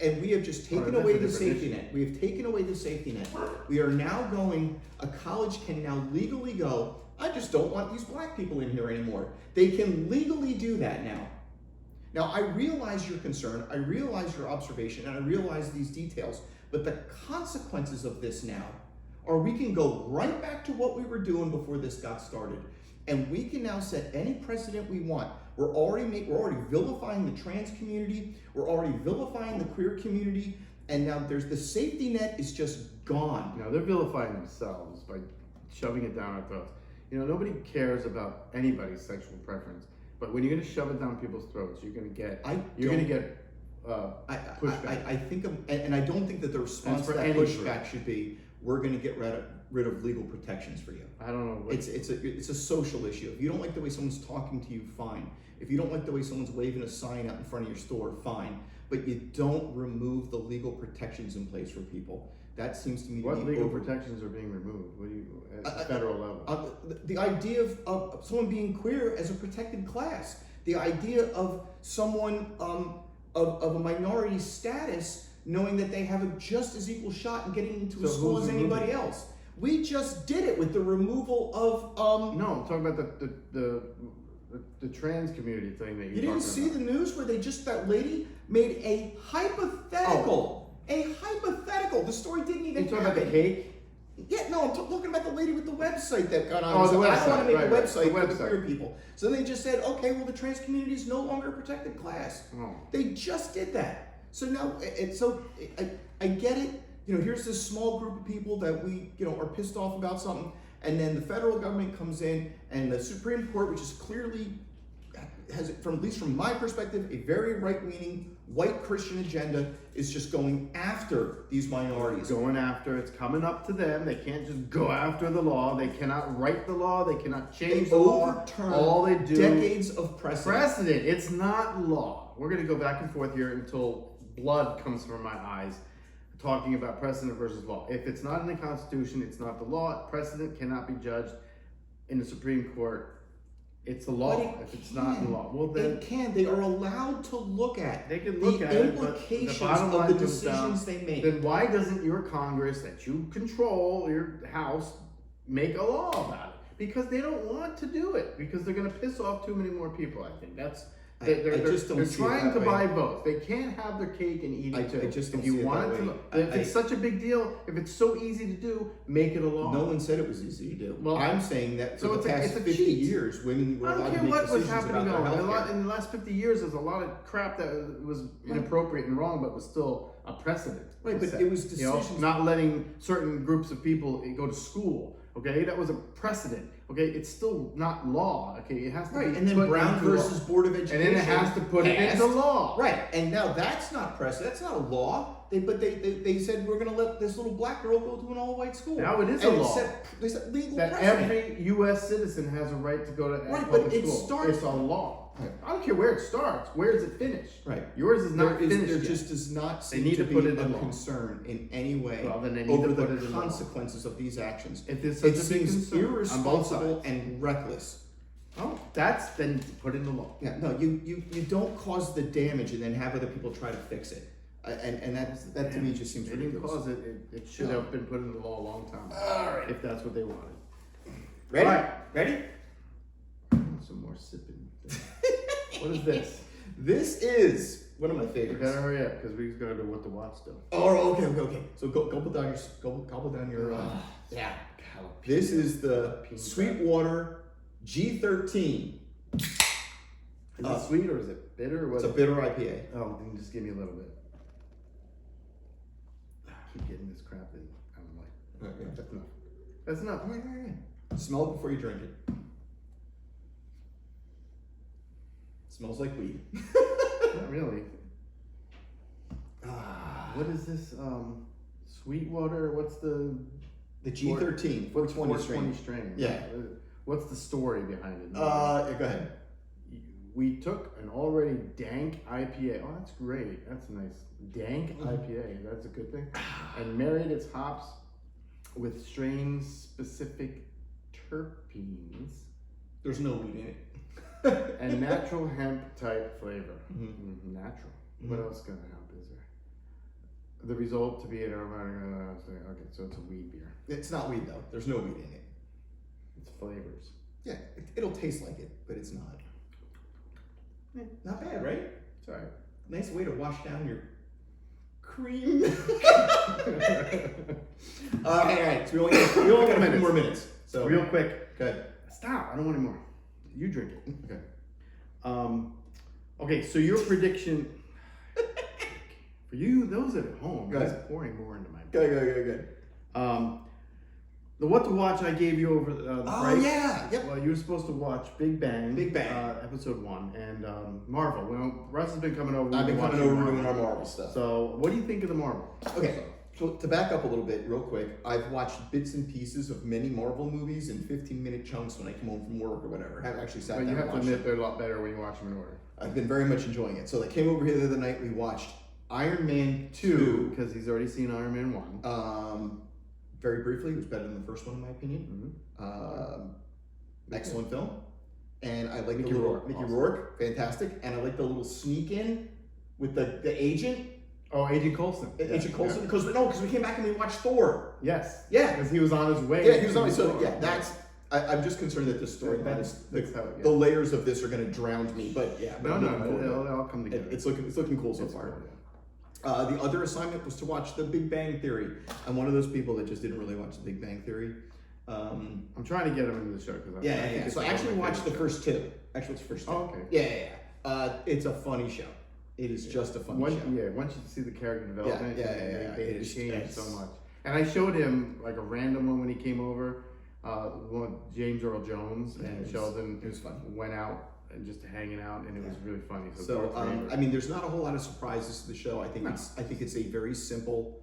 [SPEAKER 2] and we have just taken away the safety net. We have taken away the safety net. We are now going, a college can now legally go, I just don't want these black people in here anymore. They can legally do that now. Now, I realize your concern, I realize your observation, and I realize these details, but the consequences of this now are we can go right back to what we were doing before this got started, and we can now set any precedent we want. We're already vilifying the trans community, we're already vilifying the queer community, and now there's the safety net is just gone.
[SPEAKER 1] No, they're vilifying themselves by shoving it down our throats. Nobody cares about anybody's sexual preference. But when you're going to shove it down people's throats, you're going to get pushback.
[SPEAKER 2] I think, and I don't think that the response to that pushback should be, we're going to get rid of legal protections for you.
[SPEAKER 1] I don't know.
[SPEAKER 2] It's a social issue. If you don't like the way someone's talking to you, fine. If you don't like the way someone's waving a sign out in front of your store, fine. But you don't remove the legal protections in place for people. That seems to me to be
[SPEAKER 1] what legal protections are being removed? What do you at the federal level?
[SPEAKER 2] The idea of someone being queer as a protected class. The idea of someone of a minority status knowing that they have a just as equal shot in getting into a school as anybody else. We just did it with the removal of
[SPEAKER 1] No, I'm talking about the trans community thing that
[SPEAKER 2] you didn't see the news where that lady made a hypothetical. A hypothetical. The story didn't even happen.
[SPEAKER 1] You talking about the cake?
[SPEAKER 2] Yeah, no, I'm talking about the lady with the website that got on.
[SPEAKER 1] Oh, the website.
[SPEAKER 2] I want to make a website for the
[SPEAKER 1] website.
[SPEAKER 2] queer people. So they just said, okay, well, the trans community is no longer a protected class.
[SPEAKER 1] Oh.
[SPEAKER 2] They just did that. So now, I get it. Here's this small group of people that we, are pissed off about something, and then the federal government comes in, and the Supreme Court, which is clearly has, at least from my perspective, a very right-leaning white Christian agenda, is just going after these minorities.
[SPEAKER 1] It's coming up to them. They can't just go after the law. They cannot write the law. They cannot change the law.
[SPEAKER 2] Overturn
[SPEAKER 1] all they do
[SPEAKER 2] decades of precedent.
[SPEAKER 1] It's not law. We're going to go back and forth here until blood comes from my eyes, talking about precedent versus law. If it's not in the Constitution, it's not the law. Precedent cannot be judged in the Supreme Court. It's the law. If it's not in the law, well then
[SPEAKER 2] it can. They are allowed to look at.
[SPEAKER 1] They can look at it, but the
[SPEAKER 2] implications
[SPEAKER 1] bottom
[SPEAKER 2] of
[SPEAKER 1] line
[SPEAKER 2] the
[SPEAKER 1] comes down,
[SPEAKER 2] decisions they make.
[SPEAKER 1] then why doesn't your Congress that you control, your House, make a law about it? Because they don't want to do it, because they're going to piss off too many more people. I think that's they're trying to buy votes. They can't have their cake and eat it too.
[SPEAKER 2] I just don't
[SPEAKER 1] if you
[SPEAKER 2] see it
[SPEAKER 1] want
[SPEAKER 2] that
[SPEAKER 1] it
[SPEAKER 2] way.
[SPEAKER 1] to, if it's such a big deal, if it's so easy to do, make it a law.
[SPEAKER 2] No one said it was easy to do.
[SPEAKER 1] Well,
[SPEAKER 2] I'm saying that for
[SPEAKER 1] so
[SPEAKER 2] the past 50
[SPEAKER 1] cheat.
[SPEAKER 2] years, women were
[SPEAKER 1] I don't
[SPEAKER 2] allowed
[SPEAKER 1] care
[SPEAKER 2] to make
[SPEAKER 1] what was
[SPEAKER 2] decisions
[SPEAKER 1] happening
[SPEAKER 2] about their health care.
[SPEAKER 1] in the last 50 years, there's a lot of crap that was inappropriate and wrong, but was still a precedent.
[SPEAKER 2] Right, but it was decisions.
[SPEAKER 1] Not letting certain groups of people go to school. Okay, that was a precedent. Okay, it's still not law. Okay, it has to
[SPEAKER 2] Right,
[SPEAKER 1] be
[SPEAKER 2] and then
[SPEAKER 1] put
[SPEAKER 2] Brown
[SPEAKER 1] into
[SPEAKER 2] versus
[SPEAKER 1] law.
[SPEAKER 2] Board of Education.
[SPEAKER 1] And then it has to put it into law.
[SPEAKER 2] Right, and now that's not precedent. That's not a law. They said we're going to let this little black girl go to an all-white school.
[SPEAKER 1] Now it is a law.
[SPEAKER 2] They said legal
[SPEAKER 1] That
[SPEAKER 2] precedent.
[SPEAKER 1] every U.S. citizen has a right to go to
[SPEAKER 2] Right,
[SPEAKER 1] public
[SPEAKER 2] but it
[SPEAKER 1] school.
[SPEAKER 2] starts-
[SPEAKER 1] It's a law.
[SPEAKER 2] Right.
[SPEAKER 1] I don't care where it starts. Where does it finish?
[SPEAKER 2] Right.
[SPEAKER 1] Yours is not finished
[SPEAKER 2] There
[SPEAKER 1] yet.
[SPEAKER 2] just does not
[SPEAKER 1] They
[SPEAKER 2] seem
[SPEAKER 1] need
[SPEAKER 2] to
[SPEAKER 1] to
[SPEAKER 2] be
[SPEAKER 1] put it
[SPEAKER 2] a
[SPEAKER 1] in law.
[SPEAKER 2] concern in any way
[SPEAKER 1] Well, then they need
[SPEAKER 2] over
[SPEAKER 1] to put
[SPEAKER 2] the
[SPEAKER 1] it in law.
[SPEAKER 2] consequences of these actions.
[SPEAKER 1] If there's such
[SPEAKER 2] It
[SPEAKER 1] a big
[SPEAKER 2] seems
[SPEAKER 1] concern on both
[SPEAKER 2] irresponsible
[SPEAKER 1] sides.
[SPEAKER 2] and reckless.
[SPEAKER 1] Oh, that's then put in the law.
[SPEAKER 2] Yeah, no, you don't cause the damage and then have other people try to fix it. And that to me just seems
[SPEAKER 1] They didn't
[SPEAKER 2] ridiculous.
[SPEAKER 1] cause it. It should
[SPEAKER 2] No.
[SPEAKER 1] have been put in the law a long time ago.
[SPEAKER 2] All right.
[SPEAKER 1] If that's what they wanted.
[SPEAKER 2] Ready?
[SPEAKER 1] All right.
[SPEAKER 2] Ready?
[SPEAKER 1] Some more sipping. What is this?
[SPEAKER 2] This is one of my
[SPEAKER 1] You
[SPEAKER 2] favorites.
[SPEAKER 1] better hurry up because we're gonna do what to watch still.
[SPEAKER 2] Oh, okay. So gobble down your.
[SPEAKER 1] Yeah.
[SPEAKER 2] This is the
[SPEAKER 1] Jalapeno.
[SPEAKER 2] Sweetwater G13.
[SPEAKER 1] Is it sweet or is it bitter? Or what?
[SPEAKER 2] It's a bitter IPA.
[SPEAKER 1] Oh, then just give me a little bit. I keep getting this crap in. I don't like. That's enough. That's enough.
[SPEAKER 2] All right. Smell it before you drink it. Smells like weed.
[SPEAKER 1] Not really. What is this? Sweetwater. What's the
[SPEAKER 2] G13, 420 strain.
[SPEAKER 1] strain?
[SPEAKER 2] Yeah.
[SPEAKER 1] What's the story behind it?
[SPEAKER 2] Yeah, go ahead.
[SPEAKER 1] We took an already dank IPA. Oh, that's great. That's nice. Dank IPA. That's a good thing. And married its hops with strain-specific terpenes
[SPEAKER 2] There's no weed in it.
[SPEAKER 1] and natural hemp type flavor.
[SPEAKER 2] Mhm.
[SPEAKER 1] Natural. What else kind of hemp is there? The result to be an aromatic. Okay, so it's a weed beer.
[SPEAKER 2] It's not weed though. There's no weed in it.
[SPEAKER 1] It's flavors.
[SPEAKER 2] Yeah, it'll taste like it, but it's not. Not bad, right?
[SPEAKER 1] It's alright.
[SPEAKER 2] Nice way to wash down your cream. All right. So we only got a few more minutes. So
[SPEAKER 1] Real quick.
[SPEAKER 2] good.
[SPEAKER 1] Stop. I don't want any more. You drink it. Okay. Okay, so your prediction for you, those at home,
[SPEAKER 2] Go
[SPEAKER 1] that's
[SPEAKER 2] ahead.
[SPEAKER 1] pouring more into my
[SPEAKER 2] Good.
[SPEAKER 1] The what to watch I gave you over the break.
[SPEAKER 2] Yeah. Yep.
[SPEAKER 1] Well, you were supposed to watch Big Bang.
[SPEAKER 2] Big Bang.
[SPEAKER 1] Episode 1 and Marvel. Well, Russ has been coming over.
[SPEAKER 2] I've been
[SPEAKER 1] We've
[SPEAKER 2] coming
[SPEAKER 1] watching
[SPEAKER 2] over doing our Marvel stuff.
[SPEAKER 1] So, what do you think of the Marvel?
[SPEAKER 2] Okay. So to back up a little bit, real quick, I've watched bits and pieces of many Marvel movies in 15-minute chunks when I come home from work or whatever. I've actually sat
[SPEAKER 1] But
[SPEAKER 2] down
[SPEAKER 1] you have
[SPEAKER 2] and
[SPEAKER 1] to
[SPEAKER 2] watched
[SPEAKER 1] admit
[SPEAKER 2] it.
[SPEAKER 1] they're a lot better when you watch them in order.
[SPEAKER 2] I've been very much enjoying it. So I came over here the other night. We watched Iron Man 2.
[SPEAKER 1] Because he's already seen Iron Man 1.
[SPEAKER 2] Very briefly, it was better than the first one in my opinion. Excellent film. And I like
[SPEAKER 1] Mickey
[SPEAKER 2] the little
[SPEAKER 1] Rourke,
[SPEAKER 2] Mickey
[SPEAKER 1] awesome.
[SPEAKER 2] Rourke, fantastic. And I like the little sneak in with the agent.
[SPEAKER 1] Oh, Agent Coulson.
[SPEAKER 2] Agent Coulson,
[SPEAKER 1] Yeah.
[SPEAKER 2] because we came back and we watched Thor.
[SPEAKER 1] Yes.
[SPEAKER 2] Yeah.
[SPEAKER 1] Because he was on his way.
[SPEAKER 2] Yeah, he was
[SPEAKER 1] to
[SPEAKER 2] on. So
[SPEAKER 1] Thor.
[SPEAKER 2] yeah, I'm just concerned that this story,
[SPEAKER 1] That's how it
[SPEAKER 2] the
[SPEAKER 1] gets.
[SPEAKER 2] layers of this are going to drown me. But yeah,
[SPEAKER 1] No,
[SPEAKER 2] I'm looking forward to it.
[SPEAKER 1] they'll all come together.
[SPEAKER 2] It's looking cool so
[SPEAKER 1] It's
[SPEAKER 2] far.
[SPEAKER 1] cool, yeah.
[SPEAKER 2] The other assignment was to watch The Big Bang Theory. I'm one of those people that just didn't really watch The Big Bang Theory.
[SPEAKER 1] I'm trying to get him into the show because
[SPEAKER 2] Yeah. So I actually watched the first two. Actually, it's the first two.
[SPEAKER 1] Oh, okay.
[SPEAKER 2] Yeah. It's a funny show. It is just a funny show.
[SPEAKER 1] Yeah, once you see the character development,
[SPEAKER 2] Yeah.
[SPEAKER 1] they
[SPEAKER 2] It is-
[SPEAKER 1] change
[SPEAKER 2] it's-
[SPEAKER 1] so much. And I showed him like a random one when he came over, one James Earl Jones
[SPEAKER 2] Yeah,
[SPEAKER 1] and
[SPEAKER 2] it was-
[SPEAKER 1] Sheldon
[SPEAKER 2] it was fun.
[SPEAKER 1] went out and just hanging out, and it was really funny.
[SPEAKER 2] So
[SPEAKER 1] Darth Vader.
[SPEAKER 2] I mean, there's not a whole lot of surprises to the show. I think it's a very simple,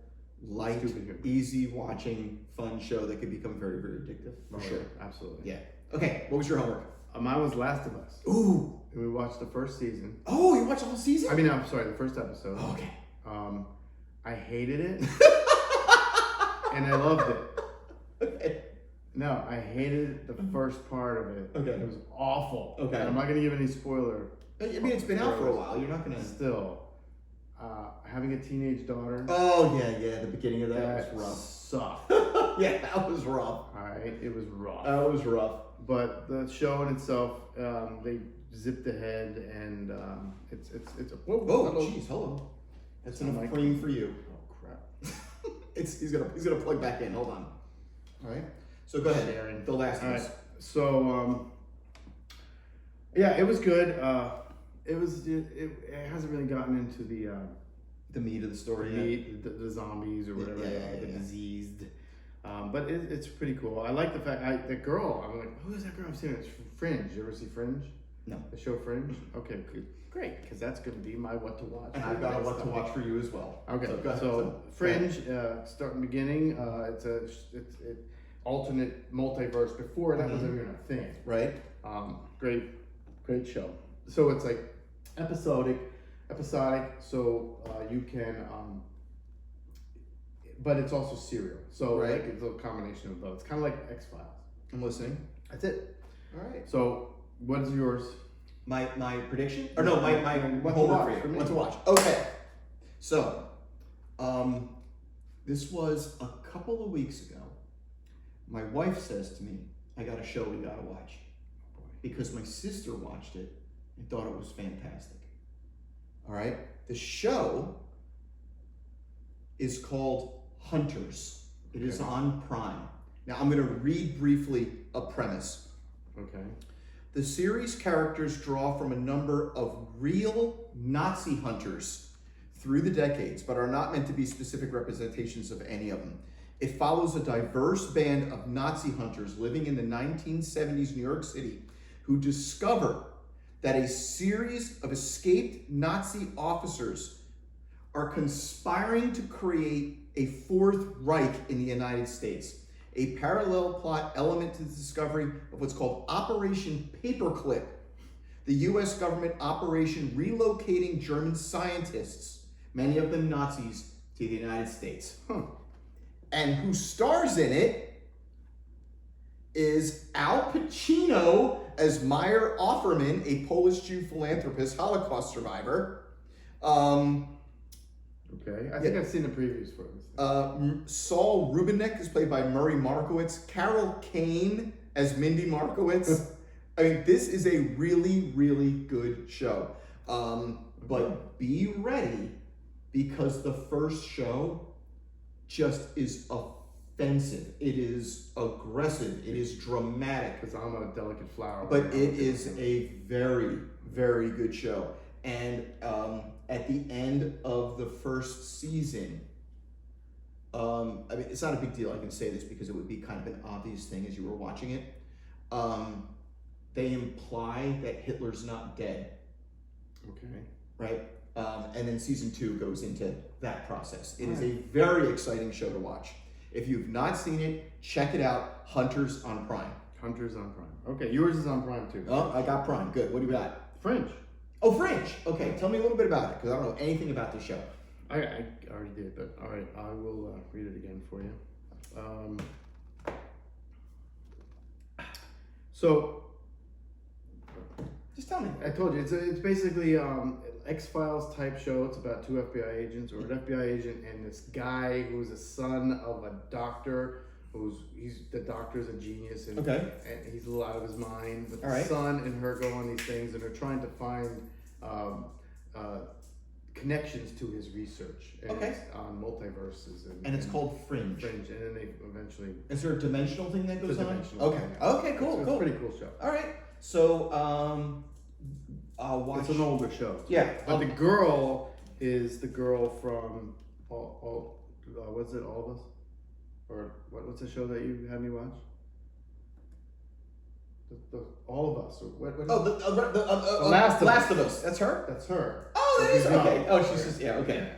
[SPEAKER 2] light,
[SPEAKER 1] Stupid humor.
[SPEAKER 2] easy watching, fun show that could become very, very addictive. For
[SPEAKER 1] Oh,
[SPEAKER 2] sure.
[SPEAKER 1] absolutely.
[SPEAKER 2] Yeah. Okay. What was your homework?
[SPEAKER 1] Mine was Last of Us.
[SPEAKER 2] Ooh.
[SPEAKER 1] and we watched the first season.
[SPEAKER 2] Oh, you watched the whole season?
[SPEAKER 1] I mean, I'm sorry, the first episode.
[SPEAKER 2] Oh, okay.
[SPEAKER 1] I hated it, and I loved it.
[SPEAKER 2] Okay.
[SPEAKER 1] No, I hated the first part of it.
[SPEAKER 2] Okay.
[SPEAKER 1] It was awful.
[SPEAKER 2] Okay.
[SPEAKER 1] And I'm not going to give any spoiler.
[SPEAKER 2] I mean, it's been out for a while. You're not going to...
[SPEAKER 1] Still, having a teenage daughter.
[SPEAKER 2] Oh, yeah. The beginning of that was rough.
[SPEAKER 1] Sucked.
[SPEAKER 2] Yeah, that was rough.
[SPEAKER 1] All right, it was rough.
[SPEAKER 2] That was rough.
[SPEAKER 1] But the show in itself, they zipped ahead, and it's a... Whoa,
[SPEAKER 2] jeez, hello. That's enough
[SPEAKER 1] Mike.
[SPEAKER 2] cream for you.
[SPEAKER 1] Oh, crap.
[SPEAKER 2] He's gonna plug back in. Hold on. All right. So go ahead, Aaron. The last
[SPEAKER 1] All
[SPEAKER 2] one.
[SPEAKER 1] right. So yeah, it was good. It hasn't really gotten into
[SPEAKER 2] the meat of the story.
[SPEAKER 1] The zombies or whatever,
[SPEAKER 2] Yeah.
[SPEAKER 1] the diseased. But it's pretty cool. I like the fact the girl. I'm like, who is that girl? I've seen it. It's Fringe. You ever see Fringe?
[SPEAKER 2] No.
[SPEAKER 1] The show Fringe. Okay, good. Great, because that's going to be my what to watch.
[SPEAKER 2] And I've got a what to watch for you as well.
[SPEAKER 1] Okay,
[SPEAKER 2] So go ahead.
[SPEAKER 1] so Fringe, starting beginning. It's alternate multiverse. Before that was even a thing.
[SPEAKER 2] Right.
[SPEAKER 1] Great show. So it's like episodic. So you can, but it's also serial. So
[SPEAKER 2] Right.
[SPEAKER 1] like it's a combination of both. It's kind of like X-Files.
[SPEAKER 2] I'm listening.
[SPEAKER 1] That's it.
[SPEAKER 2] All right.
[SPEAKER 1] So what is yours?
[SPEAKER 2] My prediction? Or no, my
[SPEAKER 1] What to
[SPEAKER 2] homework
[SPEAKER 1] watch
[SPEAKER 2] for you.
[SPEAKER 1] for me.
[SPEAKER 2] What to watch. Okay. So, this was a couple of weeks ago. My wife says to me, I got a show we gotta watch. Because my sister watched it and thought it was fantastic. All right? The show is called Hunters. It is on Prime. Now, I'm gonna read briefly a premise.
[SPEAKER 1] Okay.
[SPEAKER 2] The series characters draw from a number of real Nazi hunters through the decades, but are not meant to be specific representations of any of them. It follows a diverse band of Nazi hunters living in the 1970s New York City who discover that a series of escaped Nazi officers are conspiring to create a Fourth Reich in the United States. A parallel plot element to the discovery of what's called Operation Paperclip, the U.S. government operation relocating German scientists, many of them Nazis, to the United States. And who stars in it is Al Pacino as Meyer Offerman, a Polish Jew philanthropist, Holocaust survivor.
[SPEAKER 1] Okay. I think I've seen the previews for this.
[SPEAKER 2] Saul Rubinek is played by Murray Markowitz. Carol Kane as Mindy Markowitz. I mean, this is a really, really good show. But be ready, because the first show just is offensive. It is aggressive. It is dramatic.
[SPEAKER 1] Because I'm a delicate flower.
[SPEAKER 2] But it is a very, very good show. And at the end of the first season, I mean, it's not a big deal. I can say this because it would be kind of an obvious thing as you were watching it. They imply that Hitler's not dead.
[SPEAKER 1] Okay.
[SPEAKER 2] Right? And then season 2 goes into that process. It is a very exciting show to watch. If you've not seen it, check it out. Hunters on Prime.
[SPEAKER 1] Hunters on Prime. Okay, yours is on Prime too.
[SPEAKER 2] Oh, I got Prime. Good. What do you got?
[SPEAKER 1] Fringe.
[SPEAKER 2] Oh, Fringe. Okay, tell me a little bit about it, because I don't know anything about this show.
[SPEAKER 1] I already did, but all right, I will read it again for you. So,
[SPEAKER 2] Just tell me.
[SPEAKER 1] I told you, it's basically X-Files type show. It's about 2 FBI agents, or an FBI agent and this guy who's a son of a doctor. The doctor's a genius, and,
[SPEAKER 2] Okay.
[SPEAKER 1] and he's a little out of his mind. But
[SPEAKER 2] All
[SPEAKER 1] the
[SPEAKER 2] right.
[SPEAKER 1] son and her go on these things, and they're trying to find connections to his research. And
[SPEAKER 2] Okay.
[SPEAKER 1] It's on multiverses.
[SPEAKER 2] And it's called Fringe.
[SPEAKER 1] Fringe, and then they eventually.
[SPEAKER 2] Is there a dimensional thing that goes
[SPEAKER 1] It's a
[SPEAKER 2] on?
[SPEAKER 1] dimensional
[SPEAKER 2] Okay.
[SPEAKER 1] thing.
[SPEAKER 2] Okay, cool,
[SPEAKER 1] It's
[SPEAKER 2] cool.
[SPEAKER 1] a pretty cool show.
[SPEAKER 2] All right. So, I'll watch.
[SPEAKER 1] It's an older show.
[SPEAKER 2] Yeah.
[SPEAKER 1] But the girl is the girl from what's it, All of Us? Or what's the show that you had me watch? The All of Us. Or what
[SPEAKER 2] Oh, the
[SPEAKER 1] Last of Us.
[SPEAKER 2] That's her?
[SPEAKER 1] That's her.
[SPEAKER 2] Oh, that
[SPEAKER 1] So
[SPEAKER 2] is
[SPEAKER 1] she's
[SPEAKER 2] okay.
[SPEAKER 1] not-
[SPEAKER 2] Oh, she's just okay.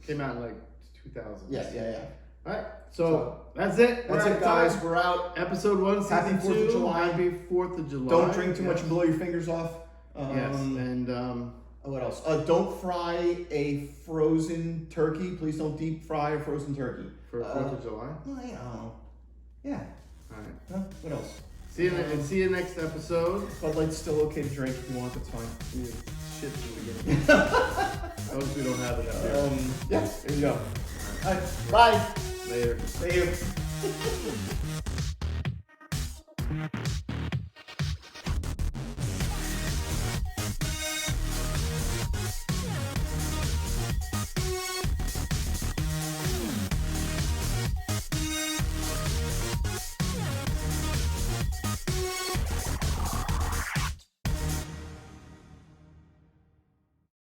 [SPEAKER 1] Came out in like 2000.
[SPEAKER 2] Yeah.
[SPEAKER 1] All right. So that's it.
[SPEAKER 2] That's
[SPEAKER 1] We're
[SPEAKER 2] it,
[SPEAKER 1] out,
[SPEAKER 2] guys. We're out.
[SPEAKER 1] Episode 1, season
[SPEAKER 2] Happy 4th of
[SPEAKER 1] 2.
[SPEAKER 2] July.
[SPEAKER 1] Happy 4th of July.
[SPEAKER 2] Don't drink too much
[SPEAKER 1] Yes.
[SPEAKER 2] and blow your fingers off.
[SPEAKER 1] Yes, and
[SPEAKER 2] what else? Don't fry a frozen turkey. Please don't deep fry a frozen turkey.
[SPEAKER 1] for 4th of July.
[SPEAKER 2] Well, you know. Yeah.
[SPEAKER 1] All right.
[SPEAKER 2] What else?
[SPEAKER 1] See you next episode.
[SPEAKER 2] Bud Light's still okay to drink if you want. That's fine.
[SPEAKER 1] Shit from the beginning. Those we don't have it out there.
[SPEAKER 2] Yeah. There you go. All right. Bye.
[SPEAKER 1] Later.
[SPEAKER 2] See you.